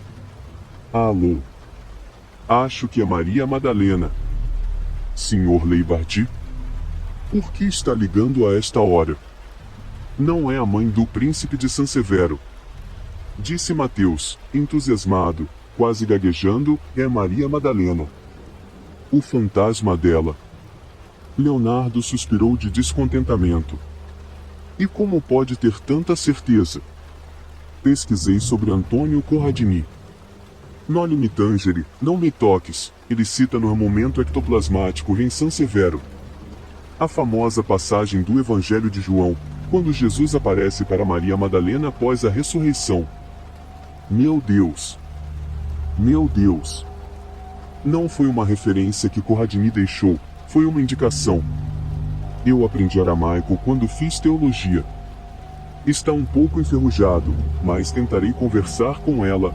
Alô? Acho que é Maria Madalena. Senhor Leibardi? Por que está ligando a esta hora? Não é a mãe do príncipe de San Severo. Disse Mateus, entusiasmado, quase gaguejando, é Maria Madalena. O fantasma dela. Leonardo suspirou de descontentamento. E como pode ter tanta certeza? Pesquisei sobre Antônio Corradini. Noli me tangere, não me toques, ele cita no momento ectoplasmático em San Severo. A famosa passagem do Evangelho de João, quando Jesus aparece para Maria Madalena após a ressurreição. Meu Deus! Meu Deus! Não foi uma referência que Corradini deixou, foi uma indicação. Eu aprendi aramaico quando fiz teologia. Está um pouco enferrujado, mas tentarei conversar com ela.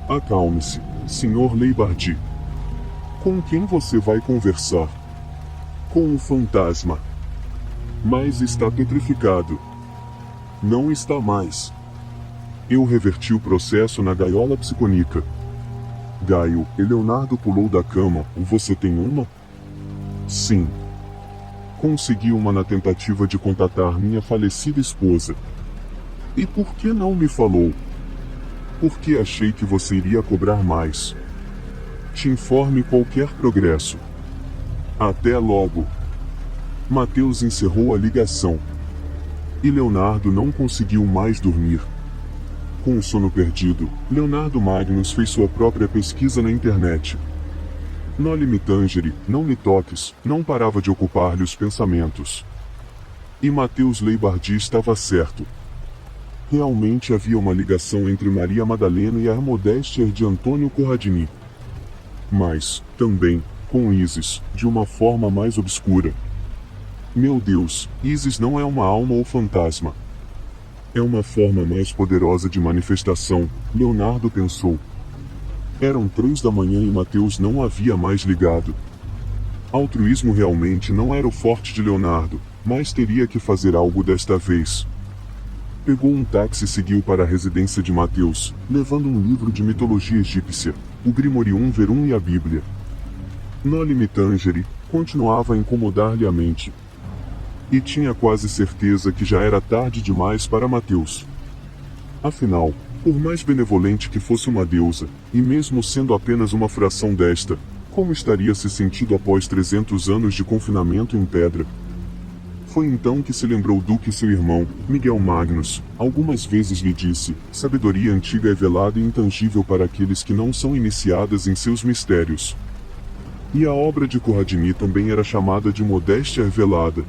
Acalme-se, Sr. Leibardi. Com quem você vai conversar? Com o fantasma. Mas está petrificado. Não está mais. Eu reverti o processo na gaiola psiconica. Gaio, Leonardo pulou da cama. Você tem uma? Sim. Consegui uma na tentativa de contatar minha falecida esposa. E por que não me falou? Porque achei que você iria cobrar mais. Te informe qualquer progresso. Até logo. Mateus encerrou a ligação. E Leonardo não conseguiu mais dormir. Com o sono perdido, Leonardo Magnus fez sua própria pesquisa na internet. Noli me tangere, não me toques, não parava de ocupar-lhe os pensamentos. E Mateus Leibardi estava certo. Realmente havia uma ligação entre Maria Madalena e a modéstia de Antônio Corradini. Mas, também, com Isis, de uma forma mais obscura. Meu Deus, Isis não é uma alma ou fantasma. É uma forma mais poderosa de manifestação, Leonardo pensou. Eram 3 da manhã e Mateus não havia mais ligado. Altruísmo realmente não era o forte de Leonardo, mas teria que fazer algo desta vez. Pegou um táxi e seguiu para a residência de Mateus, levando um livro de mitologia egípcia, o Grimorium Verum e a Bíblia. Noli me tangere continuava a incomodar-lhe a mente. E tinha quase certeza que já era tarde demais para Mateus. Afinal, por mais benevolente que fosse uma deusa, e mesmo sendo apenas uma fração desta, como estaria se sentindo após 300 anos de confinamento em pedra? Foi então que se lembrou do que seu irmão, Miguel Magnus, algumas vezes lhe disse: sabedoria antiga é velada e intangível para aqueles que não são iniciadas em seus mistérios. E a obra de Corradini também era chamada de modéstia velada,